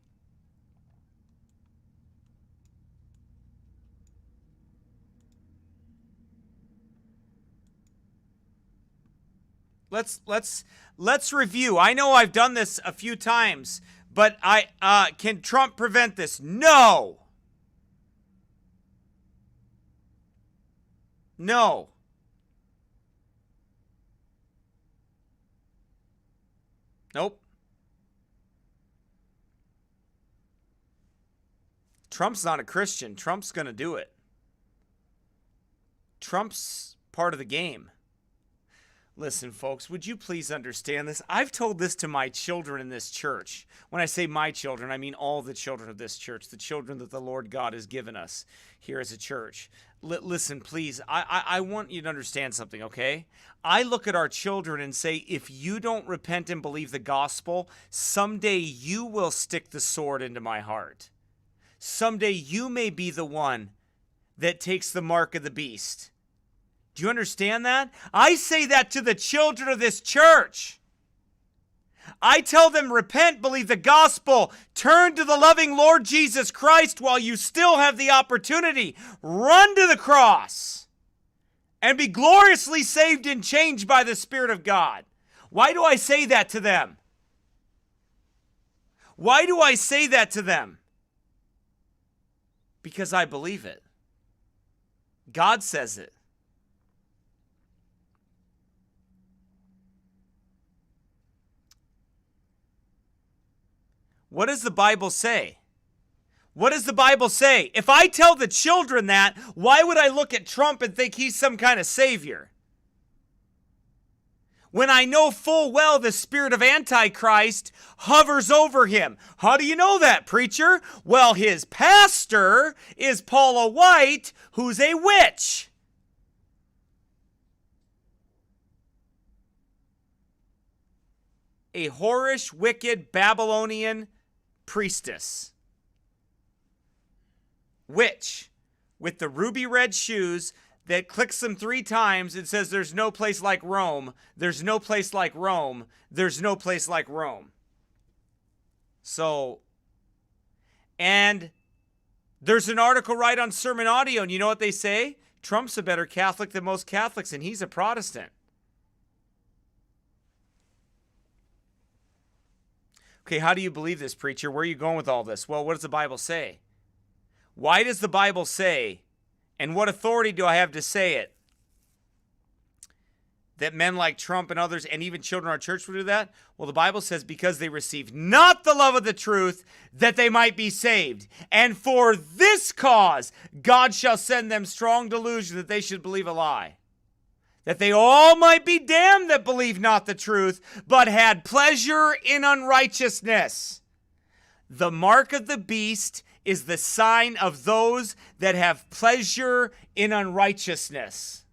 Let's review. I know I've done this a few times, but can Trump prevent this? No. No. Nope. Trump's not a Christian. Trump's going to do it. Trump's part of the game. Listen, folks, would you please understand this? I've told this to my children in this church. When I say my children, I mean all the children of this church, the children that the Lord God has given us here as a church. Listen, please, I want you to understand something, okay? I look at our children and say, if you don't repent and believe the gospel, someday you will stick the sword into my heart. Someday you may be the one that takes the mark of the beast. Do you understand that? I say that to the children of this church. I tell them, repent, believe the gospel, turn to the loving Lord Jesus Christ while you still have the opportunity. Run to the cross and be gloriously saved and changed by the Spirit of God. Why do I say that to them? Why do I say that to them? Because I believe it. God says it. What does the Bible say? What does the Bible say? If I tell the children that, why would I look at Trump and think he's some kind of savior? When I know full well the spirit of Antichrist hovers over him. How do you know that, preacher? Well, his pastor is Paula White, who's a witch. A whorish, wicked, Babylonian priestess. Witch with the ruby red shoes that clicks them 3 times and says there's no place like Rome. There's no place like Rome. There's no place like Rome. So, and there's an article right on Sermon Audio, and you know what they say? Trump's a better Catholic than most Catholics, and he's a Protestant. Okay, how do you believe this, preacher? Where are you going with all this? Well, what does the Bible say? Why does the Bible say, and what authority do I have to say it, that men like Trump and others, and even children in our church will do that? Well, the Bible says, because they received not the love of the truth, that they might be saved. And for this cause, God shall send them strong delusion that they should believe a lie. That they all might be damned that believe not the truth, but had pleasure in unrighteousness. The mark of the beast is the sign of those that have pleasure in unrighteousness.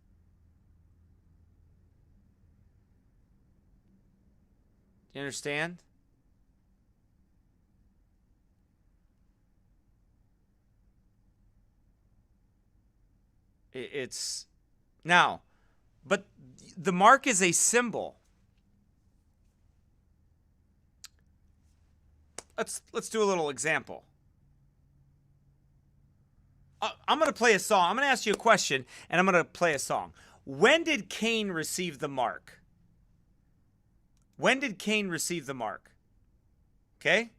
Do you understand? It's now. But the mark is a symbol. Let's do a little example. I'm going to play a song. I'm going to ask you a question, and I'm going to play a song. When did Cain receive the mark? When did Cain receive the mark? Okay?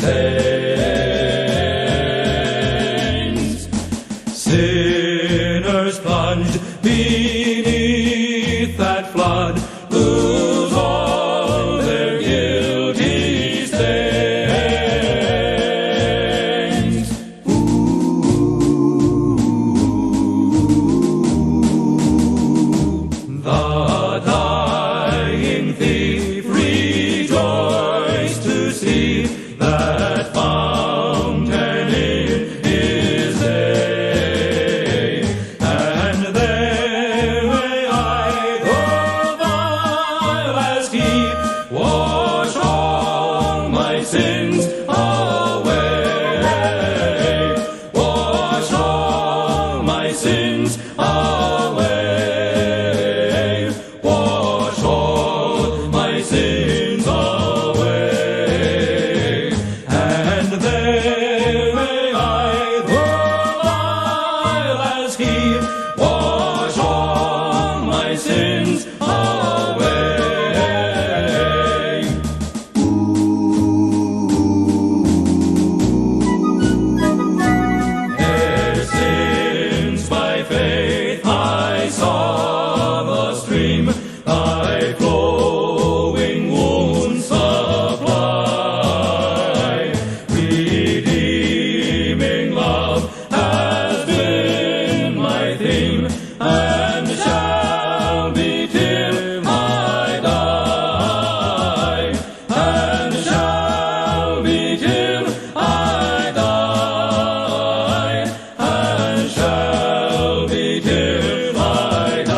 saints. Sinners plunged beneath that flood lose all their guilty stains. The dying thief rejoiced to see that fountain in his day, and there may I, though vile as he, wash all my sins away, wash all my sins away, wash all my sins away, and there may I, though vile as he, wash all my sins away. Since by faith I saw the stream thy flowing wounds supply, redeeming love has been my theme, and shall be till I die, and shall be till I die, and shall be till I die.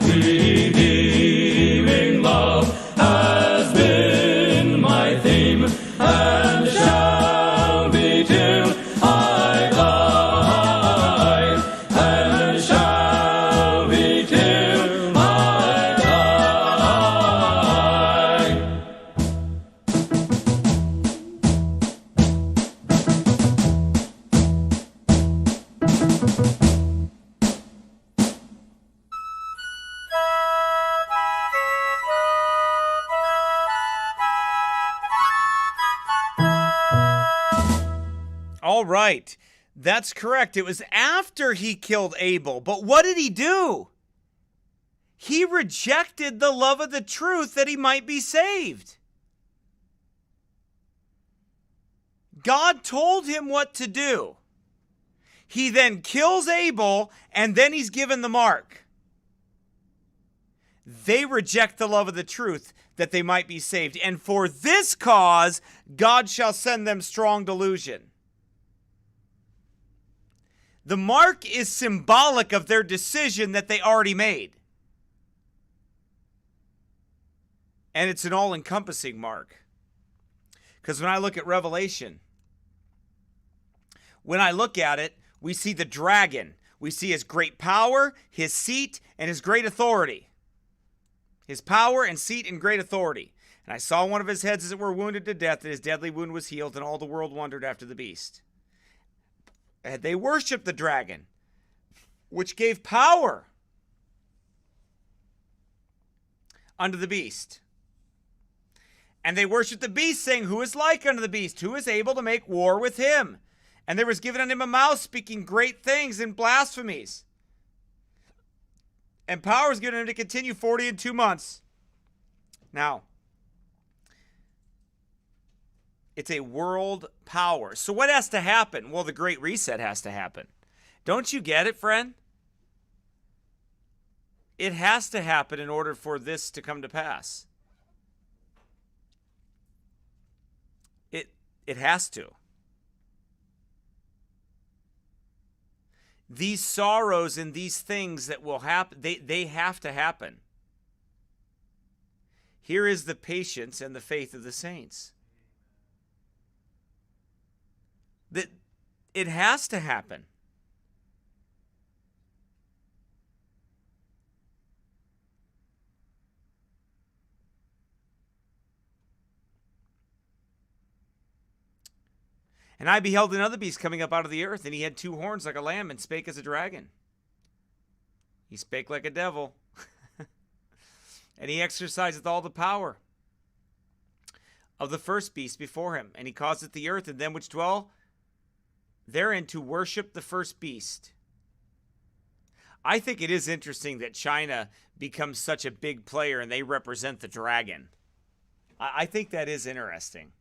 Redeeming love has been my theme, and shall be till I die, and shall be till I die. All right. That's correct. It was after he killed Abel. But what did he do? He rejected the love of the truth that he might be saved. God told him what to do. He then kills Abel, and then he's given the mark. They reject the love of the truth that they might be saved. And for this cause, God shall send them strong delusion. The mark is symbolic of their decision that they already made. And it's an all-encompassing mark. Because when I look at Revelation, when I look at it, we see the dragon. We see his great power, his seat, and his great authority. His power and seat and great authority. And I saw one of his heads as it were wounded to death, and his deadly wound was healed, and all the world wondered after the beast. And they worshiped the dragon, which gave power unto the beast. And they worshiped the beast, saying, Who is like unto the beast? Who is able to make war with him? And there was given unto him a mouth speaking great things and blasphemies. And power was given him to continue 42 months. Now, it's a world power. So what has to happen? Well, the Great Reset has to happen. Don't you get it, friend? It has to happen in order for this to come to pass. It has to. These sorrows and these things that will happen, they have to happen. Here is the patience and the faith of the saints. That it has to happen. And I beheld another beast coming up out of the earth, and he had 2 horns like a lamb, and spake as a dragon. He spake like a devil, and he exerciseth all the power of the first beast before him, and he causeth the earth and them which dwell therein to worship the first beast. I think it is interesting that China becomes such a big player and they represent the dragon. I think that is interesting.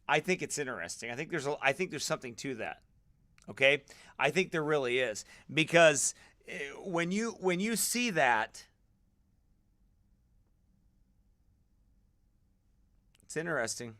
I think it's interesting. I think there's something to that. Okay? I think there really is, because when you see that, it's interesting.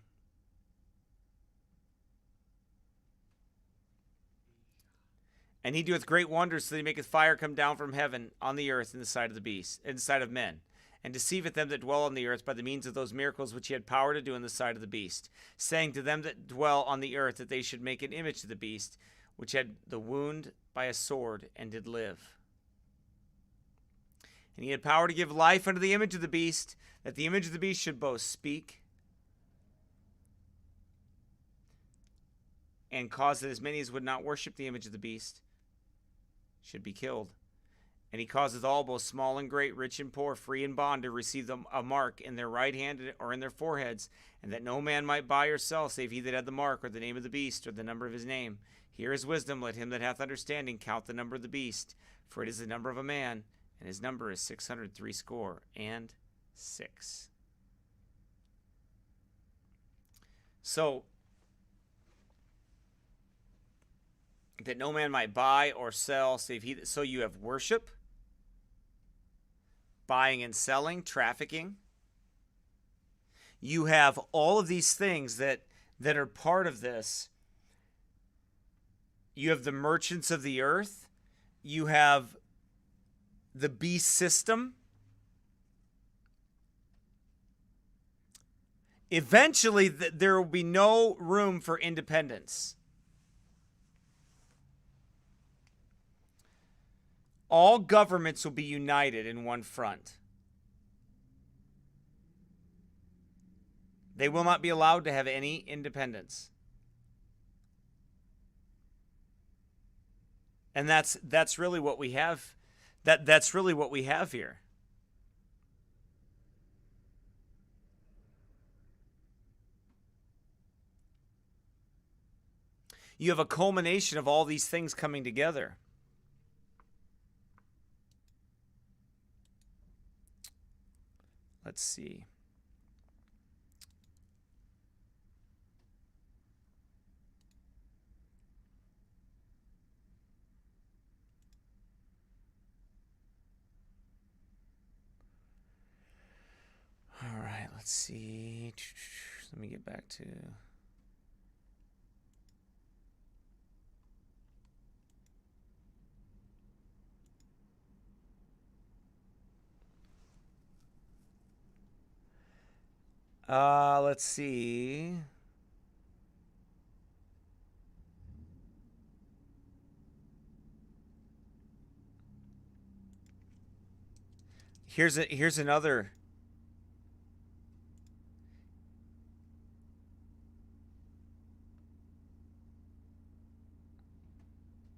And he doeth great wonders, so that he maketh fire come down from heaven on the earth in the sight of the beast, in the sight of men, and deceiveth them that dwell on the earth by the means of those miracles which he had power to do in the sight of the beast, saying to them that dwell on the earth that they should make an image to the beast, which had the wound by a sword and did live. And he had power to give life unto the image of the beast, that the image of the beast should both speak and cause that as many as would not worship the image of the beast should be killed. And he causeth all, both small and great, rich and poor, free and bond, to receive them a mark in their right hand or in their foreheads, and that no man might buy or sell, save he that had the mark, or the name of the beast, or the number of his name. Here is wisdom. Let him that hath understanding count the number of the beast, for it is the number of a man, and his number is 666. So, that no man might buy or sell, save he. So you have worship, buying and selling, trafficking. You have all of these things that are part of this. You have the merchants of the earth. You have the beast system. Eventually, there will be no room for independence. All governments will be united in one front. They will not be allowed to have any independence. And that's really what we have. That's really what we have here. You have a culmination of all these things coming together. Let's see. All right, let's see. Let me get back to... let's see. Here's another.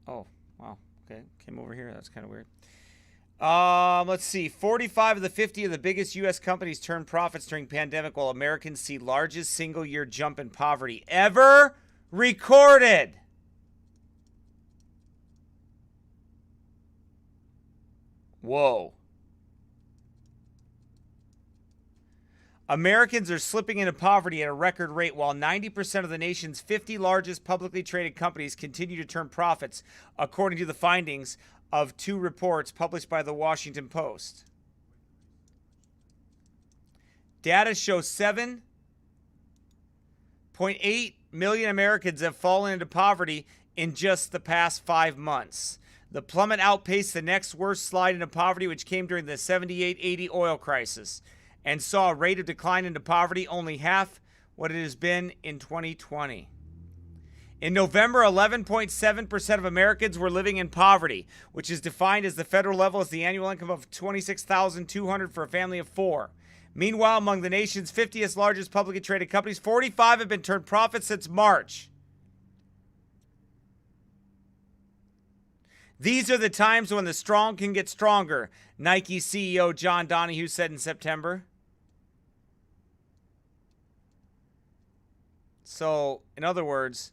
Oh, wow. Okay, came over here. That's kind of weird. Let's see. 45 of the 50 of the biggest U.S. companies turned profits during pandemic, while Americans see largest single-year jump in poverty ever recorded. Whoa. Americans are slipping into poverty at a record rate, while 90% of the nation's 50 largest publicly traded companies continue to turn profits, according to the findings of two reports published by the Washington Post. Data shows 7.8 million Americans have fallen into poverty in just the past 5 months. The plummet outpaced the next worst slide into poverty, which came during the 78-80 oil crisis, and saw a rate of decline into poverty only half what it has been in 2020. In November, 11.7% of Americans were living in poverty, which is defined as the federal level as the annual income of $26,200 for a family of 4. Meanwhile, among the nation's 50th largest publicly traded companies, 45 have been turned profit since March. These are the times when the strong can get stronger, Nike CEO John Donahue said in September. So, in other words,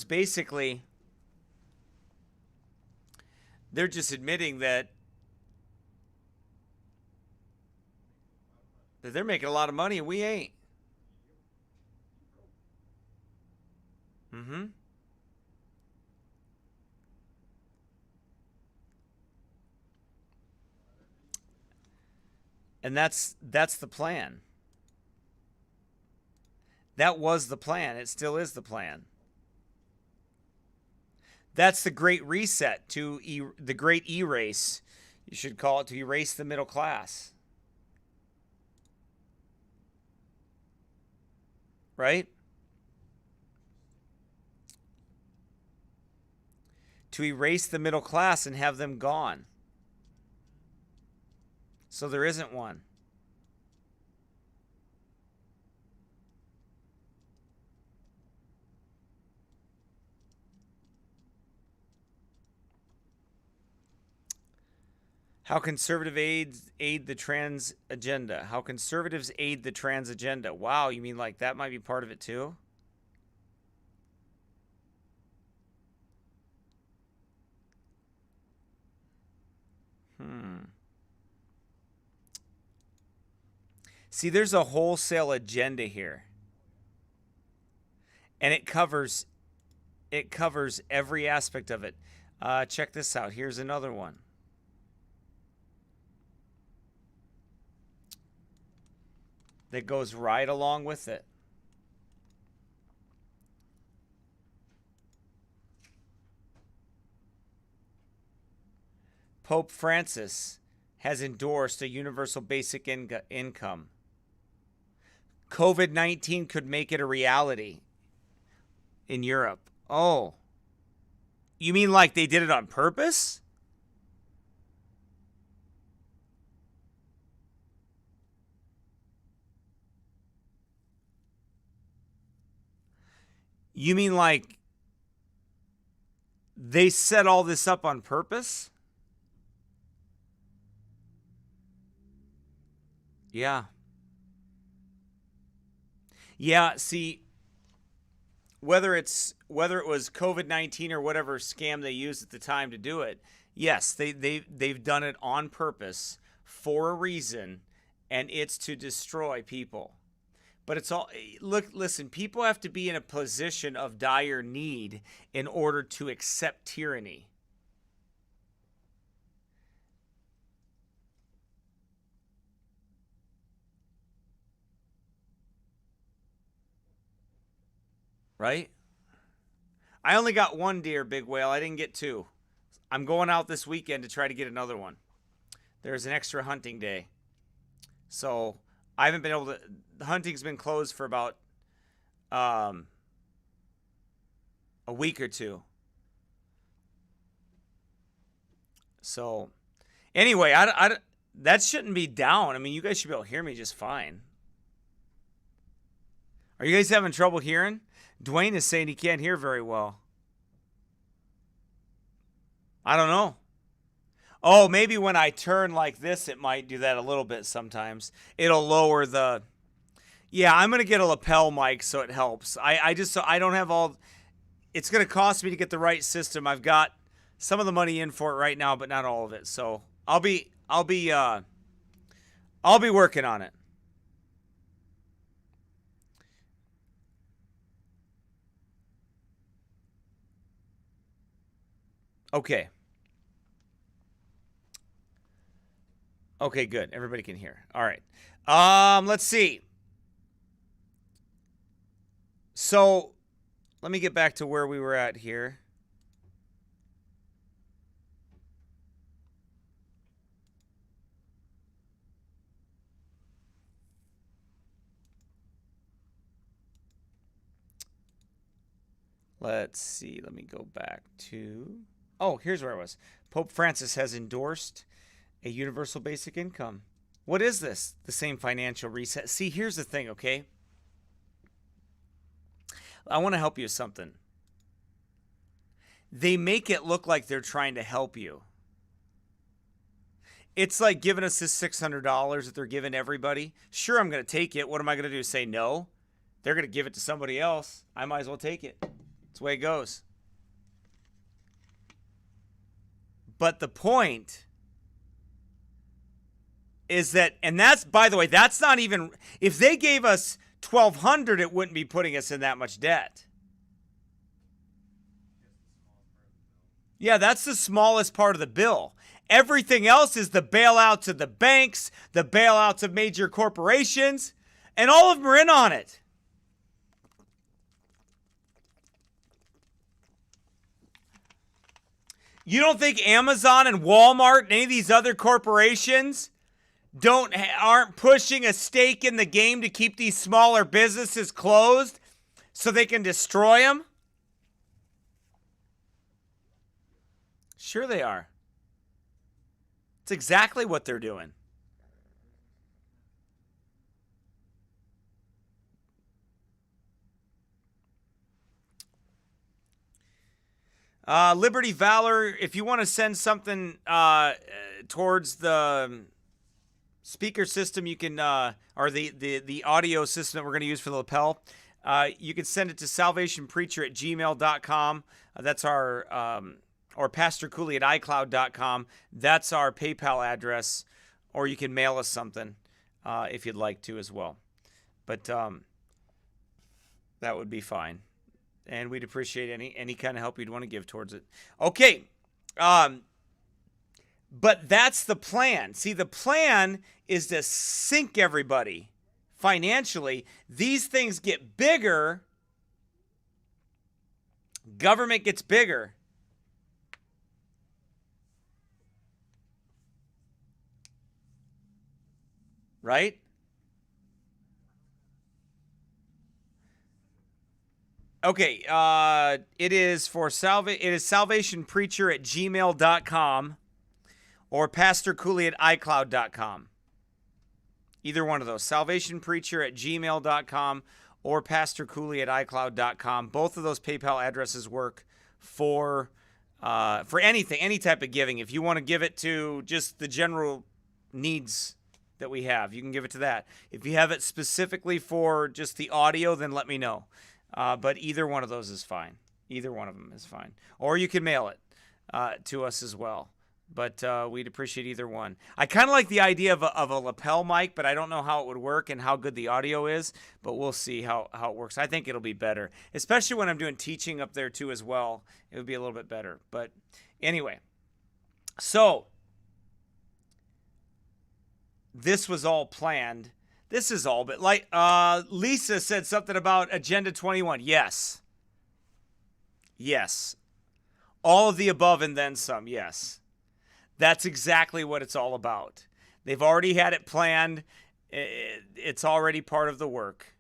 basically, they're just admitting that they're making a lot of money and we ain't. Mm-hmm. And that's the plan. That was the plan. It still is the plan. That's the Great Reset, the Great Erase. You should call it, to erase the middle class. Right? To erase the middle class and have them gone. So there isn't one. How conservative aid the trans agenda. How conservatives aid the trans agenda. Wow, you mean like that might be part of it too? See, there's a wholesale agenda here. And it covers every aspect of it. Check this out. Here's another one. That goes right along with it. Pope Francis has endorsed a universal basic income. COVID-19 could make it a reality in Europe. Oh, you mean like they did it on purpose? You mean like they set all this up on purpose? Yeah. Yeah, see, whether it was COVID-19 or whatever scam they used at the time to do it, yes, they've done it on purpose for a reason, and it's to destroy people. But it's all, listen, people have to be in a position of dire need in order to accept tyranny. Right? I only got one deer, big whale. I didn't get two. I'm going out this weekend to try to get another one. There's an extra hunting day. So I haven't been able to, the hunting's been closed for about a week or two. So anyway, that shouldn't be down. I mean, you guys should be able to hear me just fine. Are you guys having trouble hearing? Dwayne is saying he can't hear very well. I don't know. Oh, maybe when I turn like this, it might do that a little bit sometimes. It'll lower the... Yeah, I'm going to get a lapel mic so it helps. I don't have all... It's going to cost me to get the right system. I've got some of the money in for it right now, but not all of it. So I'll be working on it. Okay. Okay, good. Everybody can hear. All right. Let's see. So, let me get back to where we were at here. Let's see. Let me go back to... Oh, here's where I was. Pope Francis has endorsed a universal basic income. What is this? The same financial reset. See, here's the thing, okay? I want to help you with something. They make it look like they're trying to help you. It's like giving us this $600 that they're giving everybody. Sure, I'm going to take it. What am I going to do? Say no? They're going to give it to somebody else. I might as well take it. That's the way it goes. But the point is that, and that's, by the way, that's not even, if they gave us $1,200, it wouldn't be putting us in that much debt. Yeah, that's the smallest part of the bill. Everything else is the bailouts of the banks, the bailouts of major corporations, and all of them are in on it. You don't think Amazon and Walmart and any of these other corporations aren't pushing a stake in the game to keep these smaller businesses closed so they can destroy them? Sure they are. It's exactly what they're doing. Liberty Valor, if you want to send something towards the speaker system, you can, or the audio system that we're going to use for the lapel, you can send it to salvationpreacher@gmail.com. That's our, or Pastor Cooley at iCloud.com. That's our PayPal address, or you can mail us something if you'd like to as well. But that would be fine. And we'd appreciate any kind of help you'd want to give towards it. Okay. But that's the plan. See, the plan is to sink everybody financially. These things get bigger. Government gets bigger. Right? Okay, it is salvationpreacher@gmail.com or Pastor Cooley at iCloud.com. Either one of those. salvationpreacher@gmail.com or Pastor Cooley at iCloud.com. Both of those PayPal addresses work for anything, any type of giving. If you want to give it to just the general needs that we have, you can give it to that. If you have it specifically for just the audio, then let me know. But either one of those is fine. Either one of them is fine. Or you can mail it to us as well. But we'd appreciate either one. I kind of like the idea of a lapel mic, but I don't know how it would work and how good the audio is. But we'll see how it works. I think it'll be better, especially when I'm doing teaching up there too as well. It would be a little bit better. But anyway, so this was all planned. This is all, but like Lisa said something about Agenda 21. Yes. Yes. All of the above and then some. Yes. That's exactly what it's all about. They've already had it planned. It's already part of the work.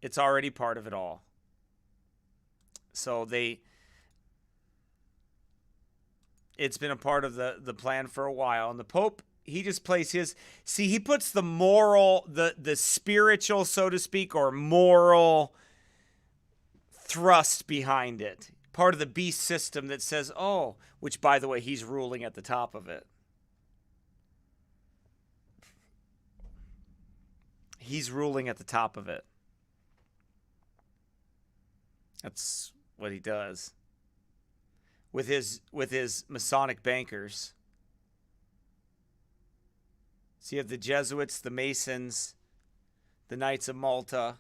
It's already part of it all. So it's been a part of the plan for a while. And the Pope, he just plays he puts the moral, the spiritual, so to speak, or moral thrust behind it. Part of the beast system that says, oh, which, by the way, he's ruling at the top of it. He's ruling at the top of it. That's what he does. With his Masonic bankers. So you have the Jesuits, the Masons, the Knights of Malta,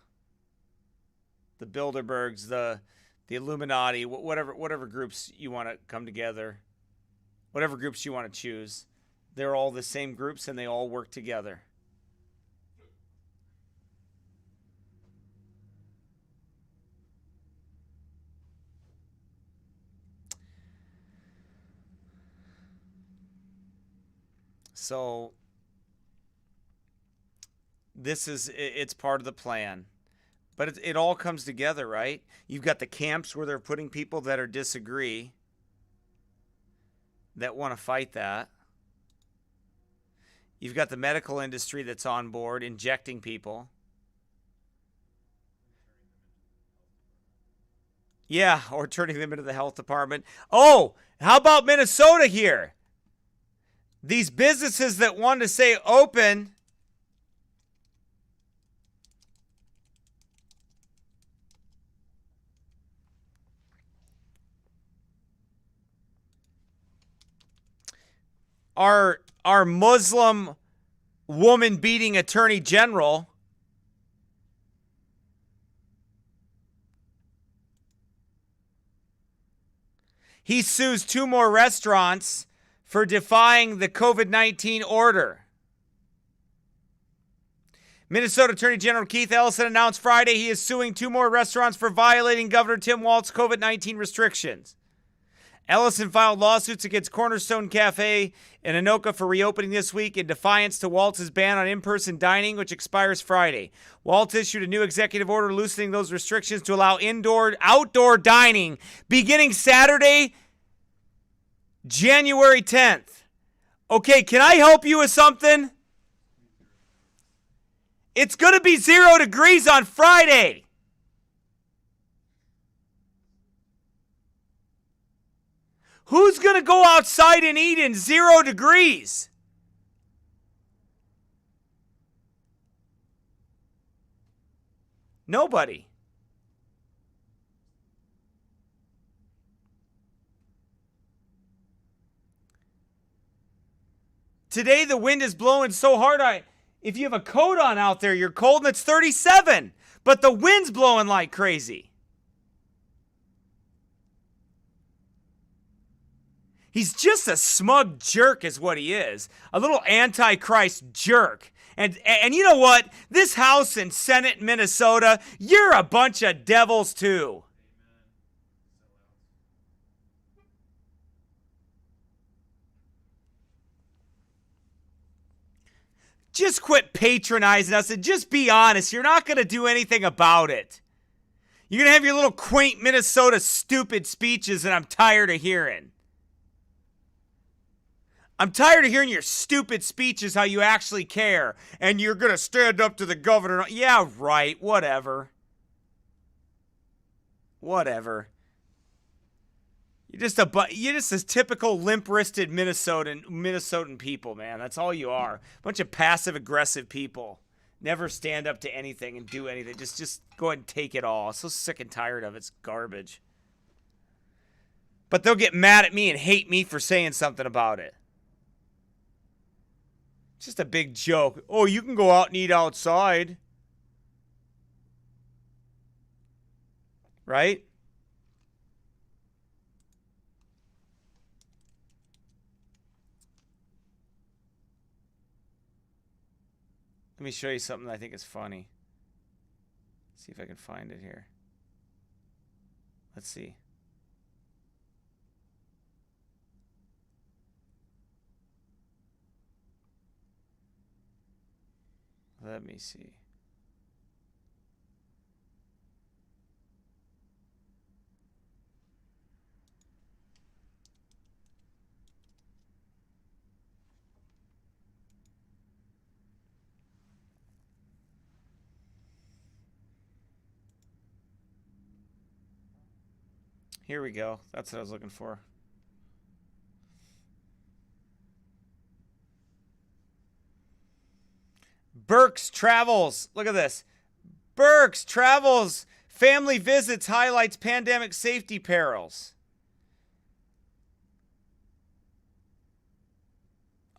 the Bilderbergs, the Illuminati, whatever groups you want to come together, whatever groups you want to choose. They're all the same groups and they all work together. So it's part of the plan. But it all comes together, right? You've got the camps where they're putting people that disagree, that want to fight that. You've got the medical industry that's on board, injecting people. Yeah, or turning them into the health department. Oh, how about Minnesota here? These businesses that want to say open are Muslim woman beating attorney general. He sues 2 more restaurants for defying the COVID-19 order. Minnesota Attorney General Keith Ellison announced Friday he is suing 2 more restaurants for violating Governor Tim Walz's COVID-19 restrictions. Ellison filed lawsuits against Cornerstone Cafe and Anoka for reopening this week in defiance to Walz's ban on in-person dining, which expires Friday. Walz issued a new executive order loosening those restrictions to allow outdoor dining beginning Saturday, January 10th. Okay, can I help you with something? It's going to be 0 degrees on Friday. Who's going to go outside and eat in 0 degrees? Nobody. Today the wind is blowing so hard, if you have a coat on out there, you're cold and it's 37. But the wind's blowing like crazy. He's just a smug jerk is what he is. A little antichrist jerk. And you know what? This House and Senate in Minnesota, you're a bunch of devils too. Just quit patronizing us and just be honest. You're not going to do anything about it. You're going to have your little quaint Minnesota stupid speeches that I'm tired of hearing. I'm tired of hearing your stupid speeches, how you actually care, and you're going to stand up to the governor. Yeah, right, whatever. Whatever. You're just a typical limp-wristed Minnesotan people, man. That's all you are. A bunch of passive-aggressive people. Never stand up to anything and do anything. Just go ahead and take it all. I'm so sick and tired of it. It's garbage. But they'll get mad at me and hate me for saying something about it. Just a big joke. Oh, you can go out and eat outside. Right? Let me show you something that I think is funny. See if I can find it here. Let's see. Let me see. Here we go. That's what I was looking for. Burke's Travels. Look at this. Burke's Travels family visits highlights pandemic safety perils.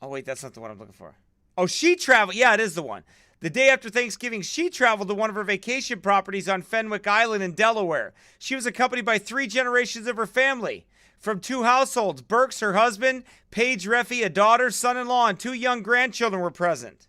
Oh, wait, that's not the one I'm looking for. Oh, she traveled. Yeah, it is the one. The day after Thanksgiving, she traveled to one of her vacation properties on Fenwick Island in Delaware. She was accompanied by 3 generations of her family. From 2 households, Burks, her husband, Paige Reffy, a daughter, son-in-law, and 2 young grandchildren were present.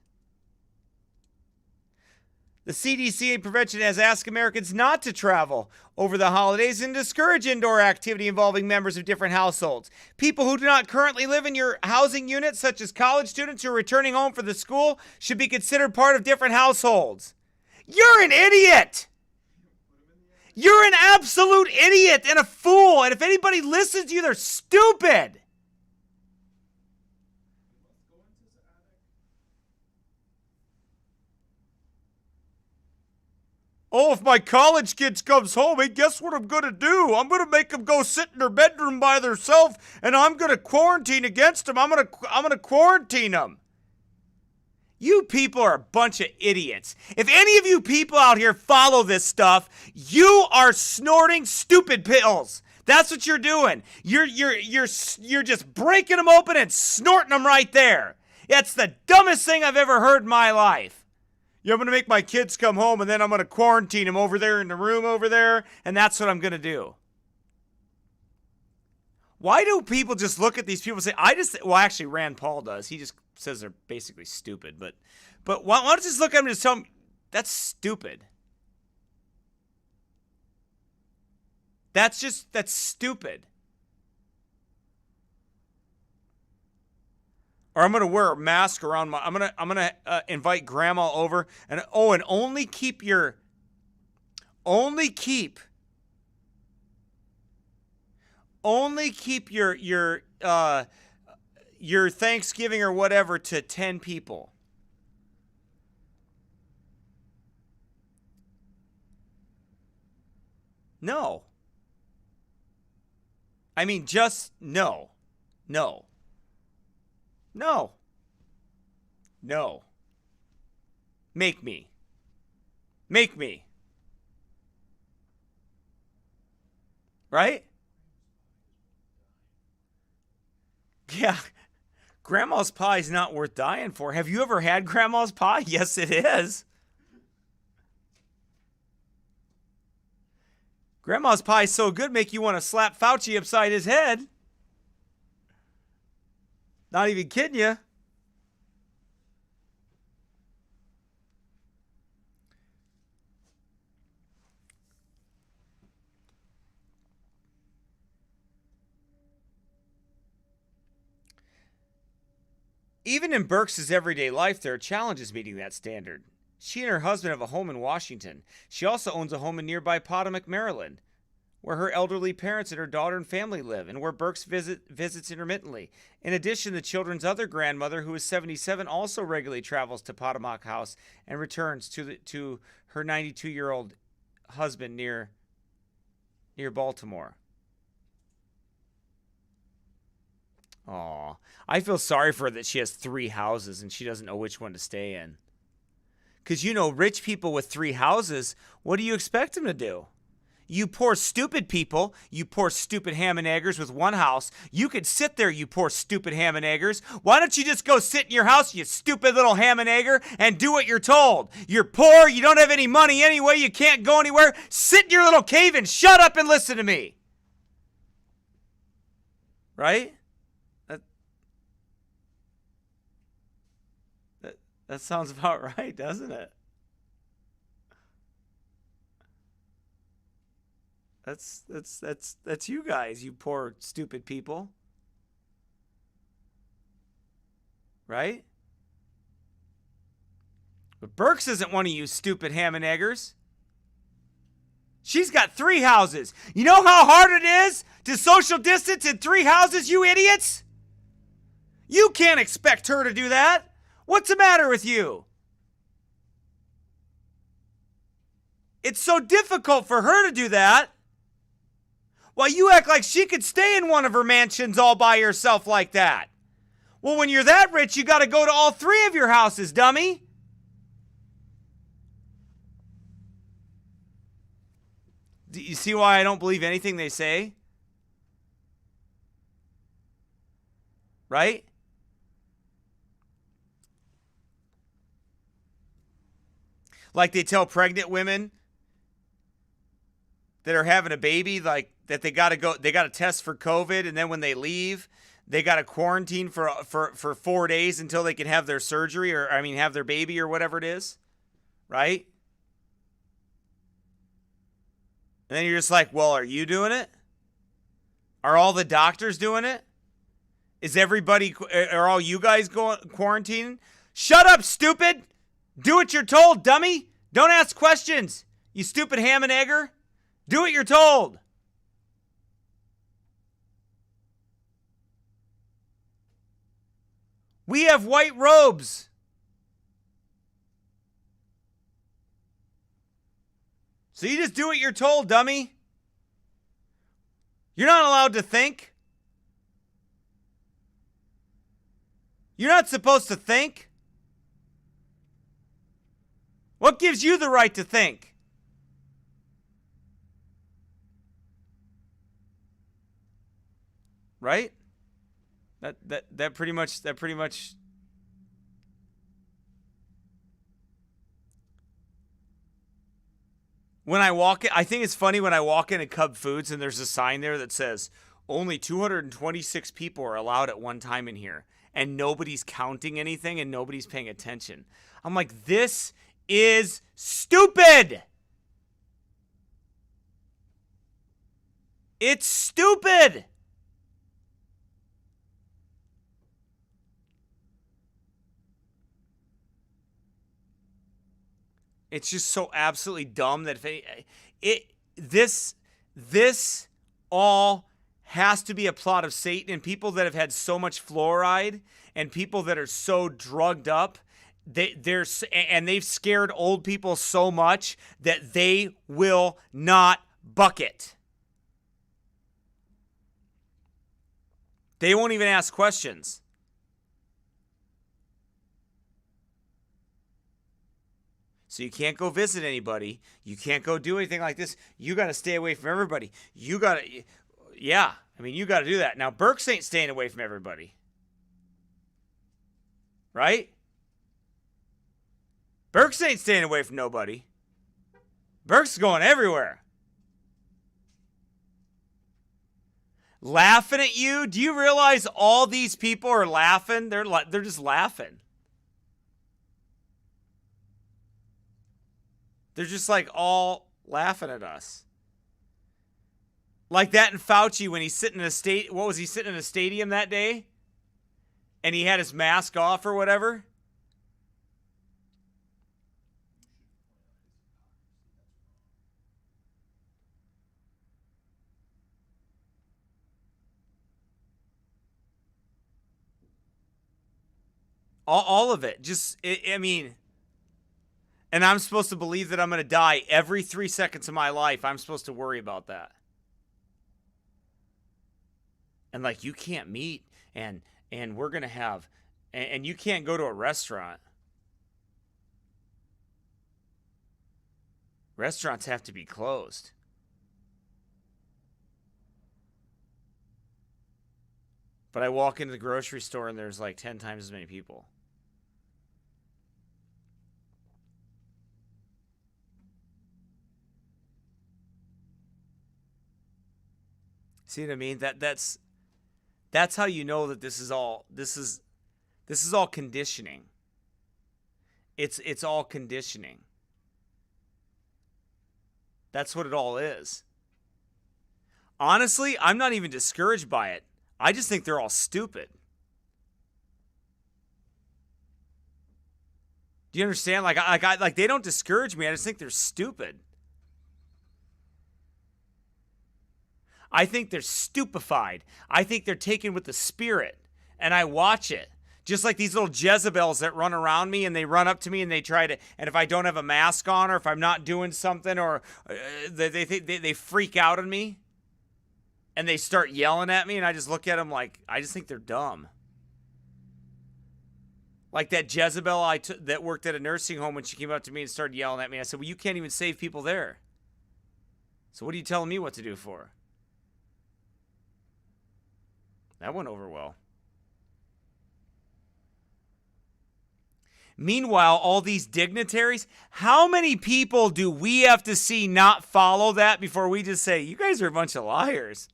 The CDC and Prevention has asked Americans not to travel over the holidays and discourage indoor activity involving members of different households. People who do not currently live in your housing unit, such as college students who are returning home for the school, should be considered part of different households. You're an idiot! You're an absolute idiot and a fool, and if anybody listens to you, they're stupid! Oh, if my college kid comes home, hey, guess what I'm going to do? I'm going to make them go sit in their bedroom by themselves, and I'm going to quarantine against them. I'm going to quarantine them. You people are a bunch of idiots. If any of you people out here follow this stuff, you are snorting stupid pills. That's what you're doing. You're just breaking them open and snorting them right there. That's the dumbest thing I've ever heard in my life. I'm going to make my kids come home, and then I'm going to quarantine them over there in the room over there, and that's what I'm going to do. Why do people just look at these people and say, well, actually, Rand Paul does. He just says they're basically stupid. But why don't you just look at them and just tell them, that's stupid. That's stupid. Or I'm going to wear a mask around my, I'm going to invite grandma over and only keep your Thanksgiving or whatever to 10 people. No. I mean, just no. No. No. No. Make me. Right? Yeah. Grandma's pie is not worth dying for. Have you ever had grandma's pie? Yes, it is. Grandma's pie is so good, make you want to slap Fauci upside his head. Not even kidding you. Even in Birx's everyday life, there are challenges meeting that standard. She and her husband have a home in Washington. She also owns a home in nearby Potomac, Maryland, where her elderly parents and her daughter and family live, and where Birx visits intermittently. In addition, the children's other grandmother, who is 77, also regularly travels to Potomac House and returns to her 92-year-old husband near Baltimore. Aw, I feel sorry for her that she has 3 houses and she doesn't know which one to stay in. Because, rich people with 3 houses, what do you expect them to do? You poor stupid people, you poor stupid ham and eggers with 1 house, you could sit there, you poor stupid ham and eggers. Why don't you just go sit in your house, you stupid little ham and egger, and do what you're told? You're poor, you don't have any money anyway, you can't go anywhere. Sit in your little cave and shut up and listen to me. Right? That sounds about right, doesn't it? That's you guys, you poor stupid people. Right? But Birx isn't one of you stupid ham and eggers. She's got 3 houses. You know how hard it is to social distance in 3 houses, you idiots? You can't expect her to do that. What's the matter with you? It's so difficult for her to do that. While you act like she could stay in one of her mansions all by herself like that. Well, when you're that rich, you got to go to all 3 of your houses, dummy. Do you see why I don't believe anything they say? Right? Like they tell pregnant women that are having a baby, like that they got to test for COVID, and then when they leave, they got to quarantine for 4 days until they can have their surgery, have their baby or whatever it is, right? And then you're just like, well, are you doing it? Are all the doctors doing it? Are all you guys going quarantining? Shut up, stupid! Do what you're told, dummy! Don't ask questions, you stupid ham and egger! Do what you're told! We have white robes. So you just do what you're told, dummy. You're not allowed to think. You're not supposed to think. What gives you the right to think? Right? That pretty much when I walk in, I think it's funny when I walk into Cub Foods and there's a sign there that says only 226 people are allowed at one time in here, and nobody's counting anything and nobody's paying attention. I'm like, this is stupid. It's stupid. It's just so absolutely dumb that this all has to be a plot of Satan, and people that have had so much fluoride and people that are so drugged up, they've scared old people so much that they will not bucket. They won't even ask questions. So you can't go visit anybody. You can't go do anything like this. You got to stay away from everybody. You got to, yeah. I mean, you got to do that. Now, Burks ain't staying away from everybody. Right? Burks ain't staying away from nobody. Burks is going everywhere. Laughing at you? Do you realize all these people are laughing? They're just laughing. They're just like all laughing at us. Like that in Fauci when he's sitting in sitting in a stadium that day? And he had his mask off or whatever? All of it. I mean, and I'm supposed to believe that I'm going to die every 3 seconds of my life. I'm supposed to worry about that. And like, you can't meet and we're going to have, and you can't go to a restaurant. Restaurants have to be closed. But I walk into the grocery store and there's like 10 times as many people. See what I mean? That's how you know that this is all conditioning. It's all conditioning. That's what it all is. Honestly, I'm not even discouraged by it. I just think they're all stupid. Do you understand? Like they don't discourage me. I just think they're stupid. I think they're stupefied. I think they're taken with the spirit. And I watch it. Just like these little Jezebels that run around me and they run up to me and they try to, and if I don't have a mask on or if I'm not doing something or they freak out on me and they start yelling at me and I just look at them like, I just think they're dumb. Like that Jezebel that worked at a nursing home when she came up to me and started yelling at me. I said, well, you can't even save people there. So what are you telling me what to do for? That went over well. Meanwhile, all these dignitaries, how many people do we have to see not follow that before we just say, you guys are a bunch of liars?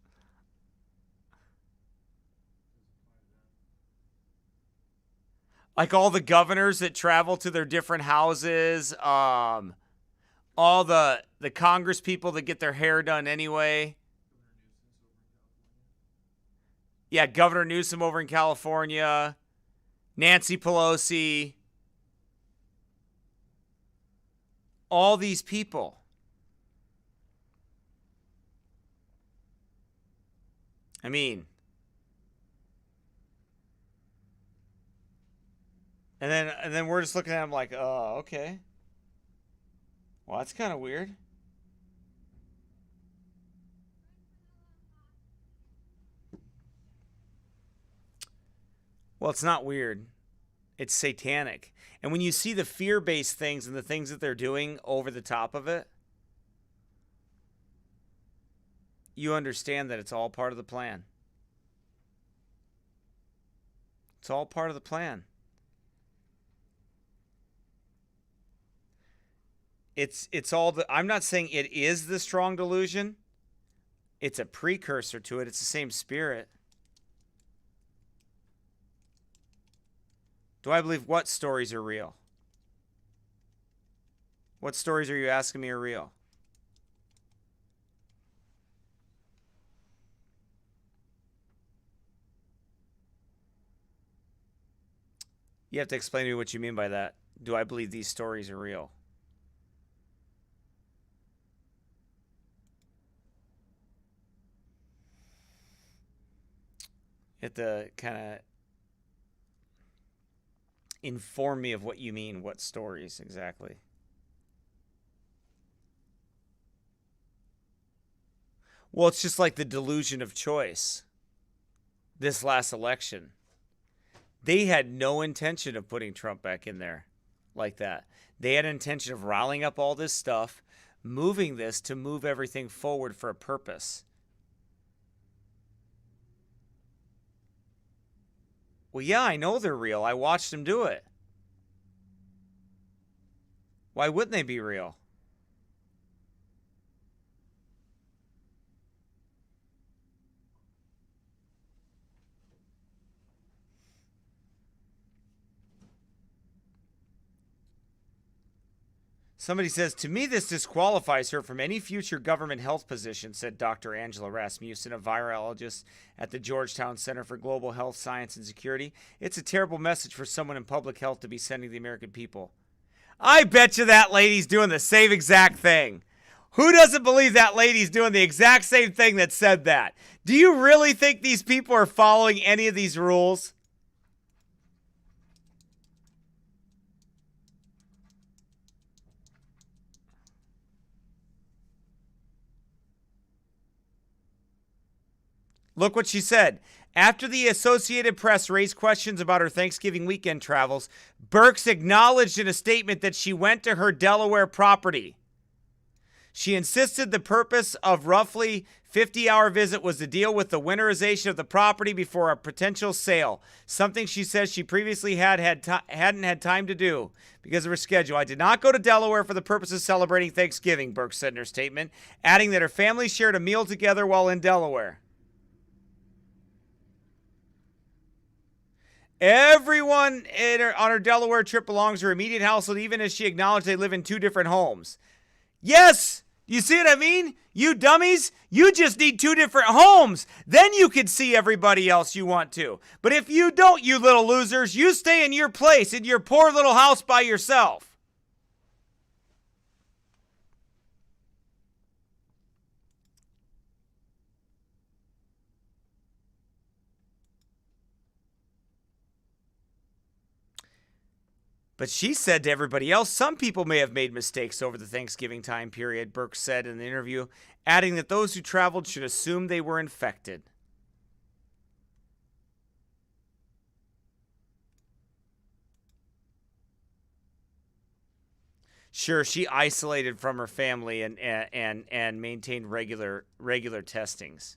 Like all the governors that travel to their different houses, all the Congress people that get their hair done anyway. Yeah, Governor Newsom over in California, Nancy Pelosi, all these people. I mean, and then we're just looking at them like, oh, okay. Well, that's kind of weird. Well, it's not weird. It's satanic. And when you see the fear-based things and the things that they're doing over the top of it, you understand that it's all part of the plan. It's all part of the plan. It's all the, I'm not saying it is the strong delusion. It's a precursor to it. It's the same spirit. Do I believe what stories are real? What stories are you asking me are real? You have to explain to me what you mean by that. Do I believe these stories are real? You have to kind of inform me of what you mean, what stories exactly. Well, it's just like the delusion of choice. This last election, they had no intention of putting Trump back in there like that. They had an intention of riling up all this stuff, moving this to move everything forward for a purpose. Well, yeah, I know they're real. I watched them do it. Why wouldn't they be real? Somebody says, to me, this disqualifies her from any future government health position, said Dr. Angela Rasmussen, a virologist at the Georgetown Center for Global Health Science and Security. It's a terrible message for someone in public health to be sending the American people. I bet you that lady's doing the same exact thing. Who doesn't believe that lady's doing the exact same thing that said that? Do you really think these people are following any of these rules? Look what she said. After the Associated Press raised questions about her Thanksgiving weekend travels, Birx acknowledged in a statement that she went to her Delaware property. She insisted the purpose of roughly 50-hour visit was to deal with the winterization of the property before a potential sale, something she says she previously hadn't had time to do because of her schedule. I did not go to Delaware for the purpose of celebrating Thanksgiving, Birx said in her statement, adding that her family shared a meal together while in Delaware. Everyone on her Delaware trip belongs to her immediate household, even as she acknowledged they live in two different homes. Yes! You see what I mean? You dummies, you just need two different homes. Then you can see everybody else you want to. But if you don't, you little losers, you stay in your place, in your poor little house by yourself. But she said to everybody else, some people may have made mistakes over the Thanksgiving time period, Birx said in the interview, adding that those who traveled should assume they were infected. Sure, she isolated from her family and maintained regular testings.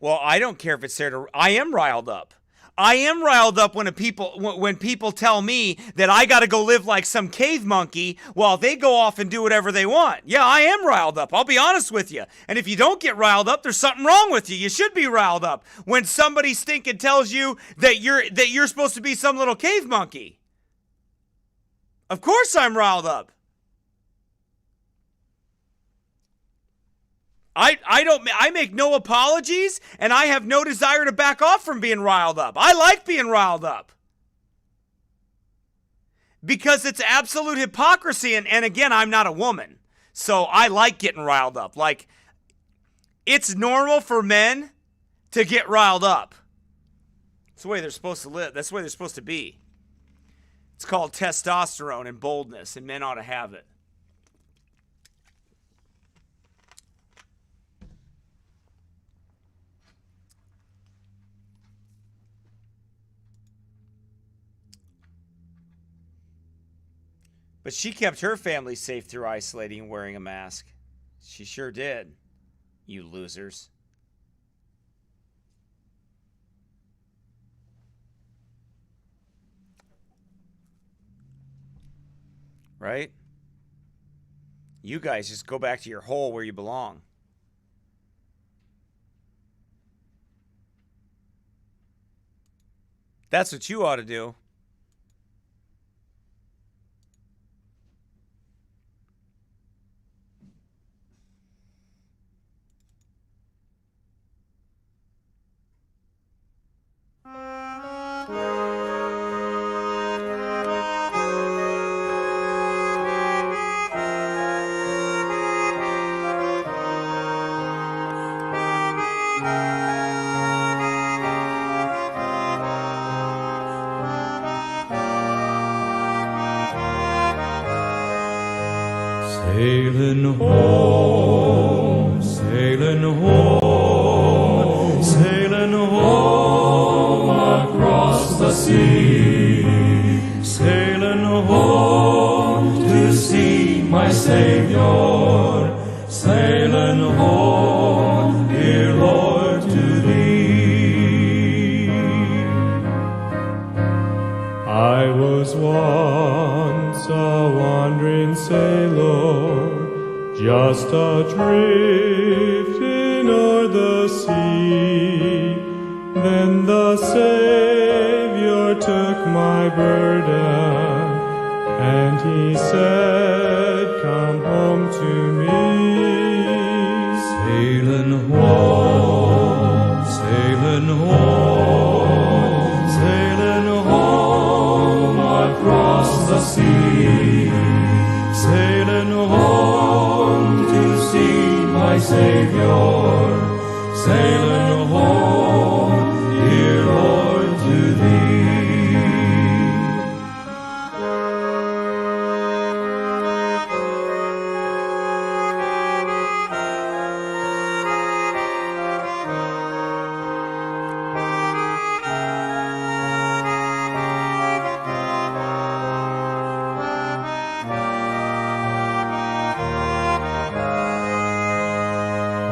Well, I don't care if it's there to. I am riled up. I am riled up when people tell me that I got to go live like some cave monkey while they go off and do whatever they want. Yeah, I am riled up. I'll be honest with you. And if you don't get riled up, there's something wrong with you. You should be riled up when somebody stinking tells you that you're supposed to be some little cave monkey. Of course I'm riled up. I make no apologies, and I have no desire to back off from being riled up. I like being riled up. Because it's absolute hypocrisy, and again, I'm not a woman, so I like getting riled up. Like, it's normal for men to get riled up. That's the way they're supposed to live. That's the way they're supposed to be. It's called testosterone and boldness, and men ought to have it. But she kept her family safe through isolating and wearing a mask. She sure did, you losers. Right? You guys just go back to your hole where you belong. That's what you ought to do. Sailing home, sailing home, sailing home across the sea, sailing home to see my Savior, sailing home, dear Lord, to Thee. I was once a wandering sailor, just adrift in o'er the sea. Then the Savior took my burden, and He said, "Come home to me." Sailing home, sailing home, sailing home across the sea, sailing home to see my Savior, sailing home, dear Lord, to Thee.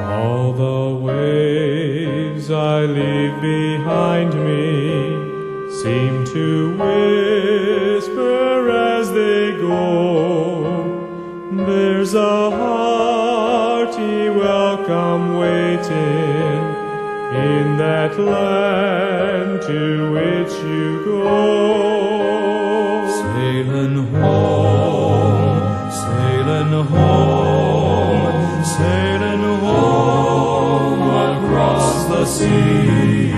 All the waves I leave behind me seem to whisper as they go, there's a hearty welcome waiting in that land to which you go. Sailing home, sailing home, sailing home across the sea,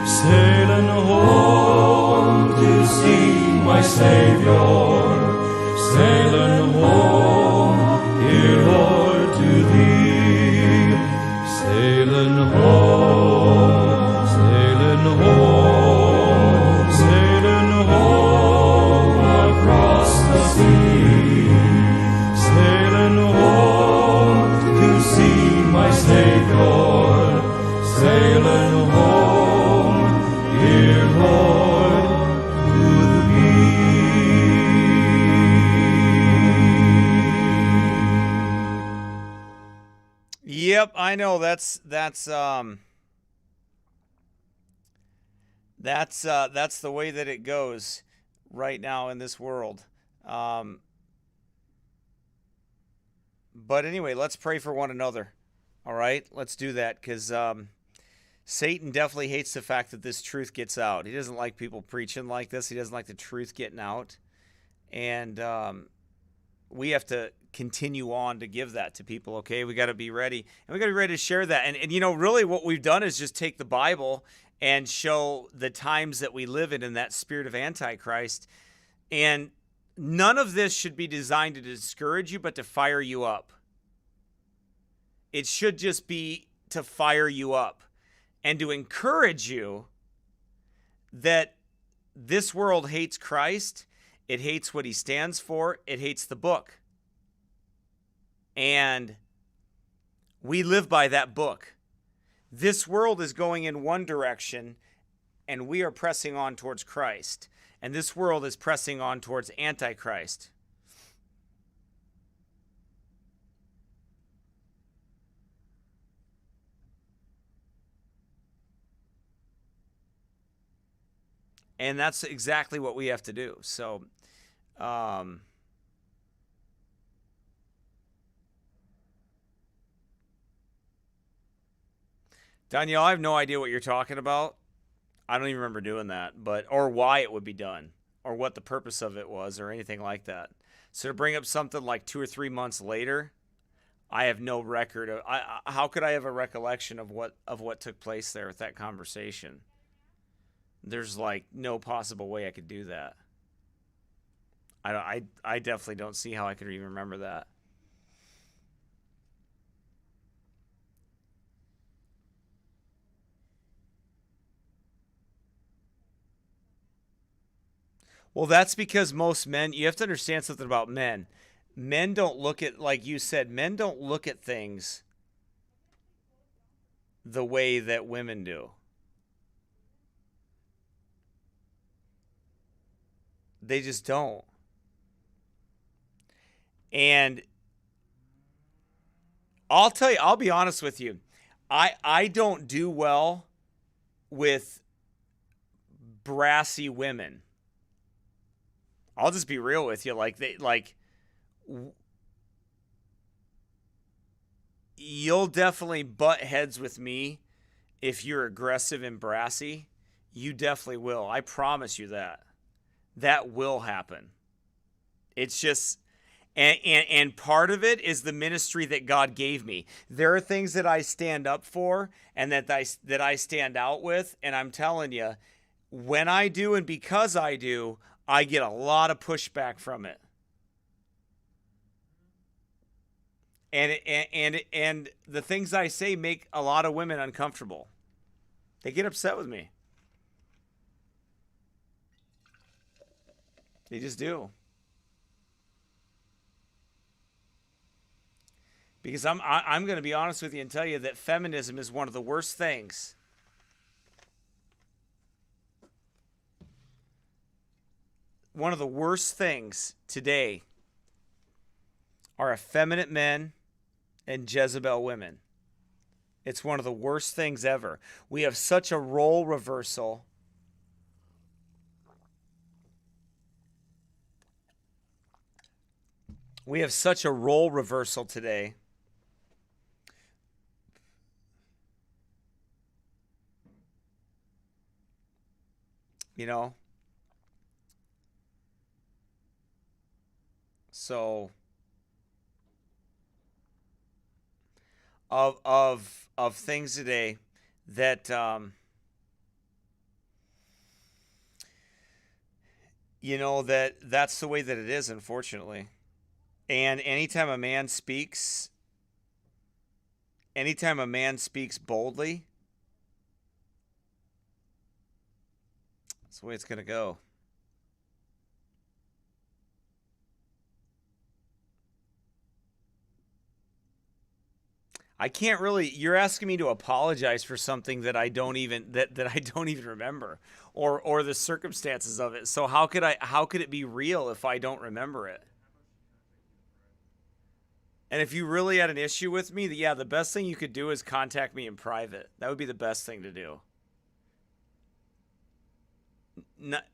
sailing home to see my Savior, sailing home, dear Lord, to Thee, sailing home, sailing home, sailing home across the sea, sailing home to see my Savior, sailing home, dear Lord, to Thee. Yep, I know that's the way that it goes right now in this world. But anyway, let's pray for one another. All right, let's do that, because Satan definitely hates the fact that this truth gets out. He doesn't like people preaching like this. He doesn't like the truth getting out. And we have to continue on to give that to people, okay? We got to be ready. And we got to be ready to share that. And you know, really what we've done is just take the Bible and show the times that we live in that spirit of Antichrist. And none of this should be designed to discourage you, but to fire you up. It should just be to fire you up and to encourage you that this world hates Christ. It hates what he stands for. It hates the book. And we live by that book. This world is going in one direction, and we are pressing on towards Christ. And this world is pressing on towards Antichrist. And that's exactly what we have to do. So, Danielle, I have no idea what you're talking about. I don't even remember doing that, or why it would be done, or what the purpose of it was, or anything like that. So to bring up something like 2 or 3 months later, I have no record of. How could I have a recollection of what took place there with that conversation? There's like no possible way I could do that. I definitely don't see how I could even remember that. Well, that's because most men, you have to understand something about men. Men don't look at, like you said, men don't look at things the way that women do. They just don't. And I'll tell you, I'll be honest with you. I don't do well with brassy women. I'll just be real with you. You'll definitely butt heads with me if you're aggressive and brassy. You definitely will. I promise you that. That will happen. It's just, and part of it is the ministry that God gave me. There are things that I stand up for and that I stand out with, and I'm telling you, when I do and because I do, I get a lot of pushback from it. And the things I say make a lot of women uncomfortable. They get upset with me. They just do. Because I'm going to be honest with you and tell you that feminism is one of the worst things. One of the worst things today are effeminate men and Jezebel women. It's one of the worst things ever. We have such a role reversal. We have such a role reversal today. You know? So of things today that that's the way that it is, unfortunately. And anytime a man speaks boldly, that's the way it's going to go. I can't really, you're asking me to apologize for something that I don't even remember or the circumstances of it. So how could it be real if I don't remember it? And if you really had an issue with me, the best thing you could do is contact me in private. That would be the best thing to do.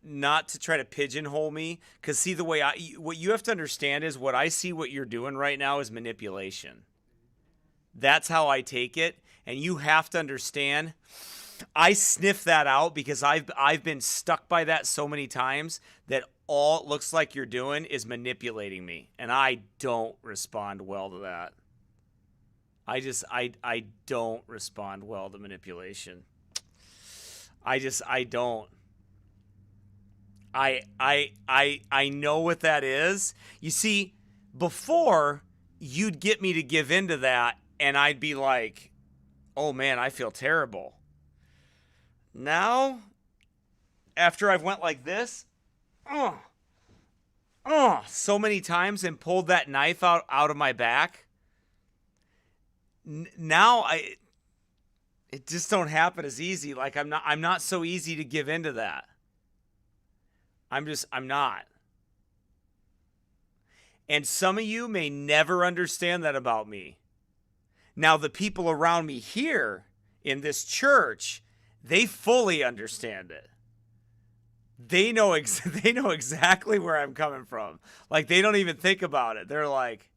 Not to try to pigeonhole me, because see, what you have to understand is what I see what you're doing right now is manipulation. That's how I take it, and you have to understand. I sniff that out because I've been stuck by that so many times that all it looks like you're doing is manipulating me, and I don't respond well to that. I don't respond well to manipulation. I don't. I know what that is. You see, before you'd get me to give into that, and I'd be like, oh man, I feel terrible. Now, after I've went like this, so many times and pulled that knife out of my back, now it just don't happen as easy. Like I'm not so easy to give into that. I'm not. And some of you may never understand that about me. Now, the people around me here in this church, they fully understand it. they know exactly where I'm coming from. Like, they don't even think about it. They're like,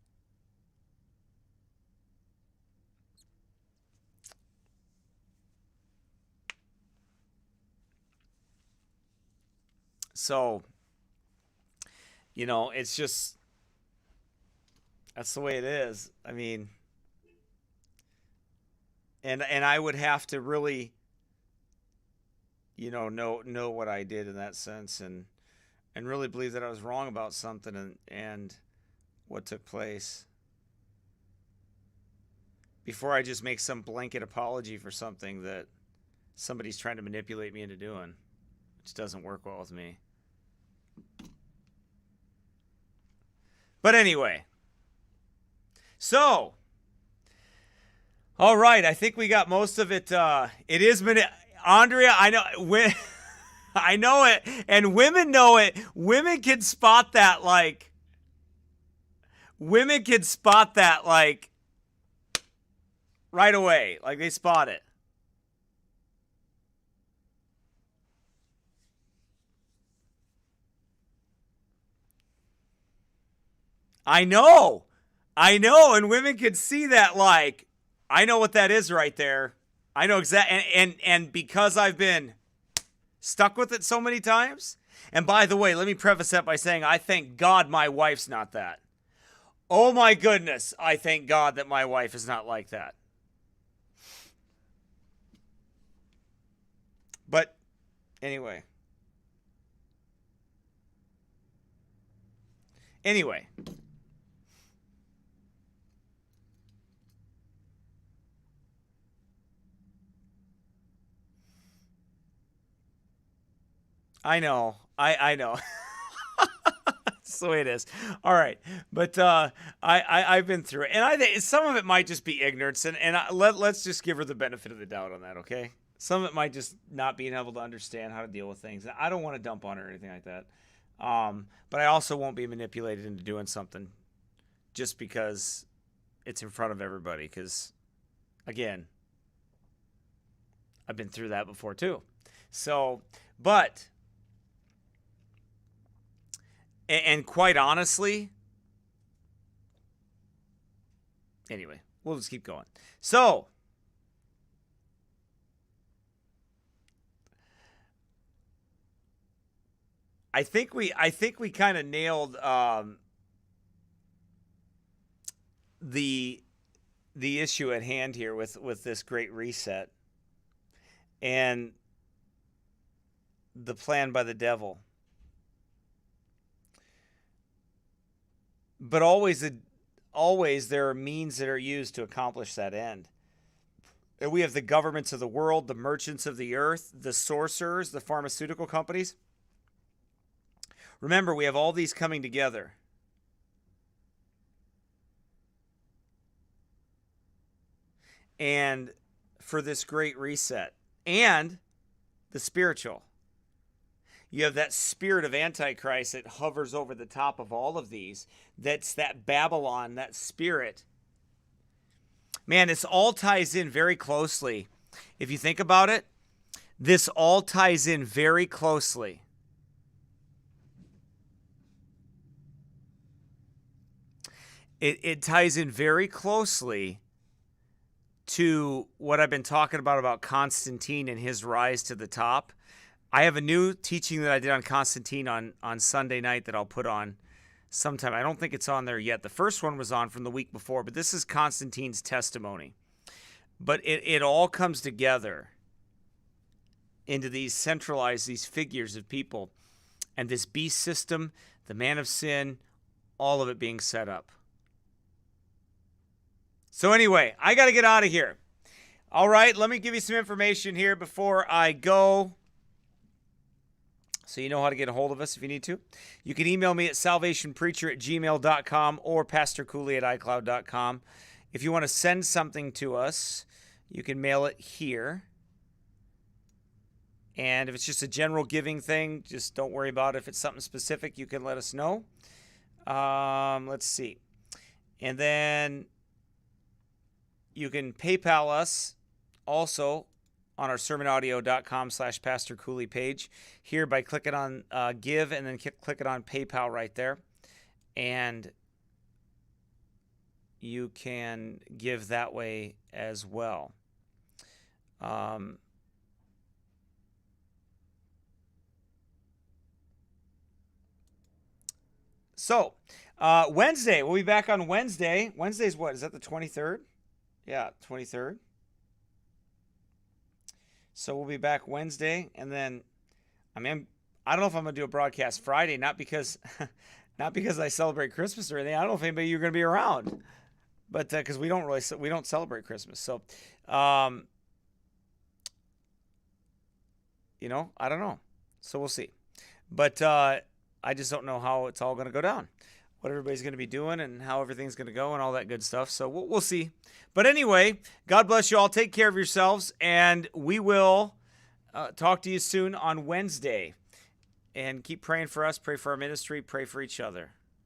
so, it's just, that's the way it is. I mean, and I would have to really, know what I did in that sense, and really believe that I was wrong about something and what took place, before I just make some blanket apology for something that somebody's trying to manipulate me into doing, which doesn't work well with me. But anyway, so, all right, I think we got most of it. It is, Andrea, I know, I know it, and women know it. Women can spot that, like, right away. Like, they spot it. I know, and women can see that, like, I know what that is right there. I know exactly, and because I've been stuck with it so many times, and by the way, let me preface that by saying I thank God my wife's not that. Oh my goodness, I thank God that my wife is not like that. But anyway. I know. I know. That's the way it is. All right. But I've been through it. And I think some of it might just be ignorance. Let's just give her the benefit of the doubt on that, okay? Some of it might just not being able to understand how to deal with things. I don't want to dump on her or anything like that. But I also won't be manipulated into doing something just because it's in front of everybody. Because, again, I've been through that before too. So, but... And quite honestly, anyway, we'll just keep going. So, I think we kind of nailed the issue at hand here with this great reset and the plan by the devil. But always there are means that are used to accomplish that end. And we have the governments of the world, the merchants of the earth, the sorcerers, the pharmaceutical companies. Remember, we have all these coming together. And for this great reset. And the spiritual. You have that spirit of Antichrist that hovers over the top of all of these. That's that Babylon, that spirit. Man, this all ties in very closely. If you think about it, this all ties in very closely. It ties in very closely to what I've been talking about Constantine and his rise to the top. I have a new teaching that I did on Constantine on Sunday night that I'll put on sometime. I don't think it's on there yet. The first one was on from the week before, but this is Constantine's testimony. But it all comes together into these centralized, these figures of people, and this beast system, the man of sin, all of it being set up. So anyway, I got to get out of here. All right, let me give you some information here before I go. So you know how to get a hold of us if you need to. You can email me at salvationpreacher@gmail.com or pastorcooley@icloud.com. If you want to send something to us, you can mail it here. And if it's just a general giving thing, just don't worry about it. If it's something specific, you can let us know. Let's see. And then you can PayPal us also on our sermonaudio.com/Pastor Cooley page here by clicking on Give and then clicking on PayPal right there. And you can give that way as well. So, Wednesday, we'll be back on Wednesday. Wednesday's what? Is that the 23rd? Yeah, 23rd. So we'll be back Wednesday, and then, I don't know if I'm gonna do a broadcast Friday, not because I celebrate Christmas or anything. I don't know if anybody you're gonna be around, but because we don't celebrate Christmas. So, I don't know. So we'll see. But I just don't know how it's all gonna go down, what everybody's gonna be doing, and how everything's gonna go, and all that good stuff. So we'll see. But anyway, God bless you all. Take care of yourselves, and we will talk to you soon on Wednesday. And keep praying for us, pray for our ministry, pray for each other.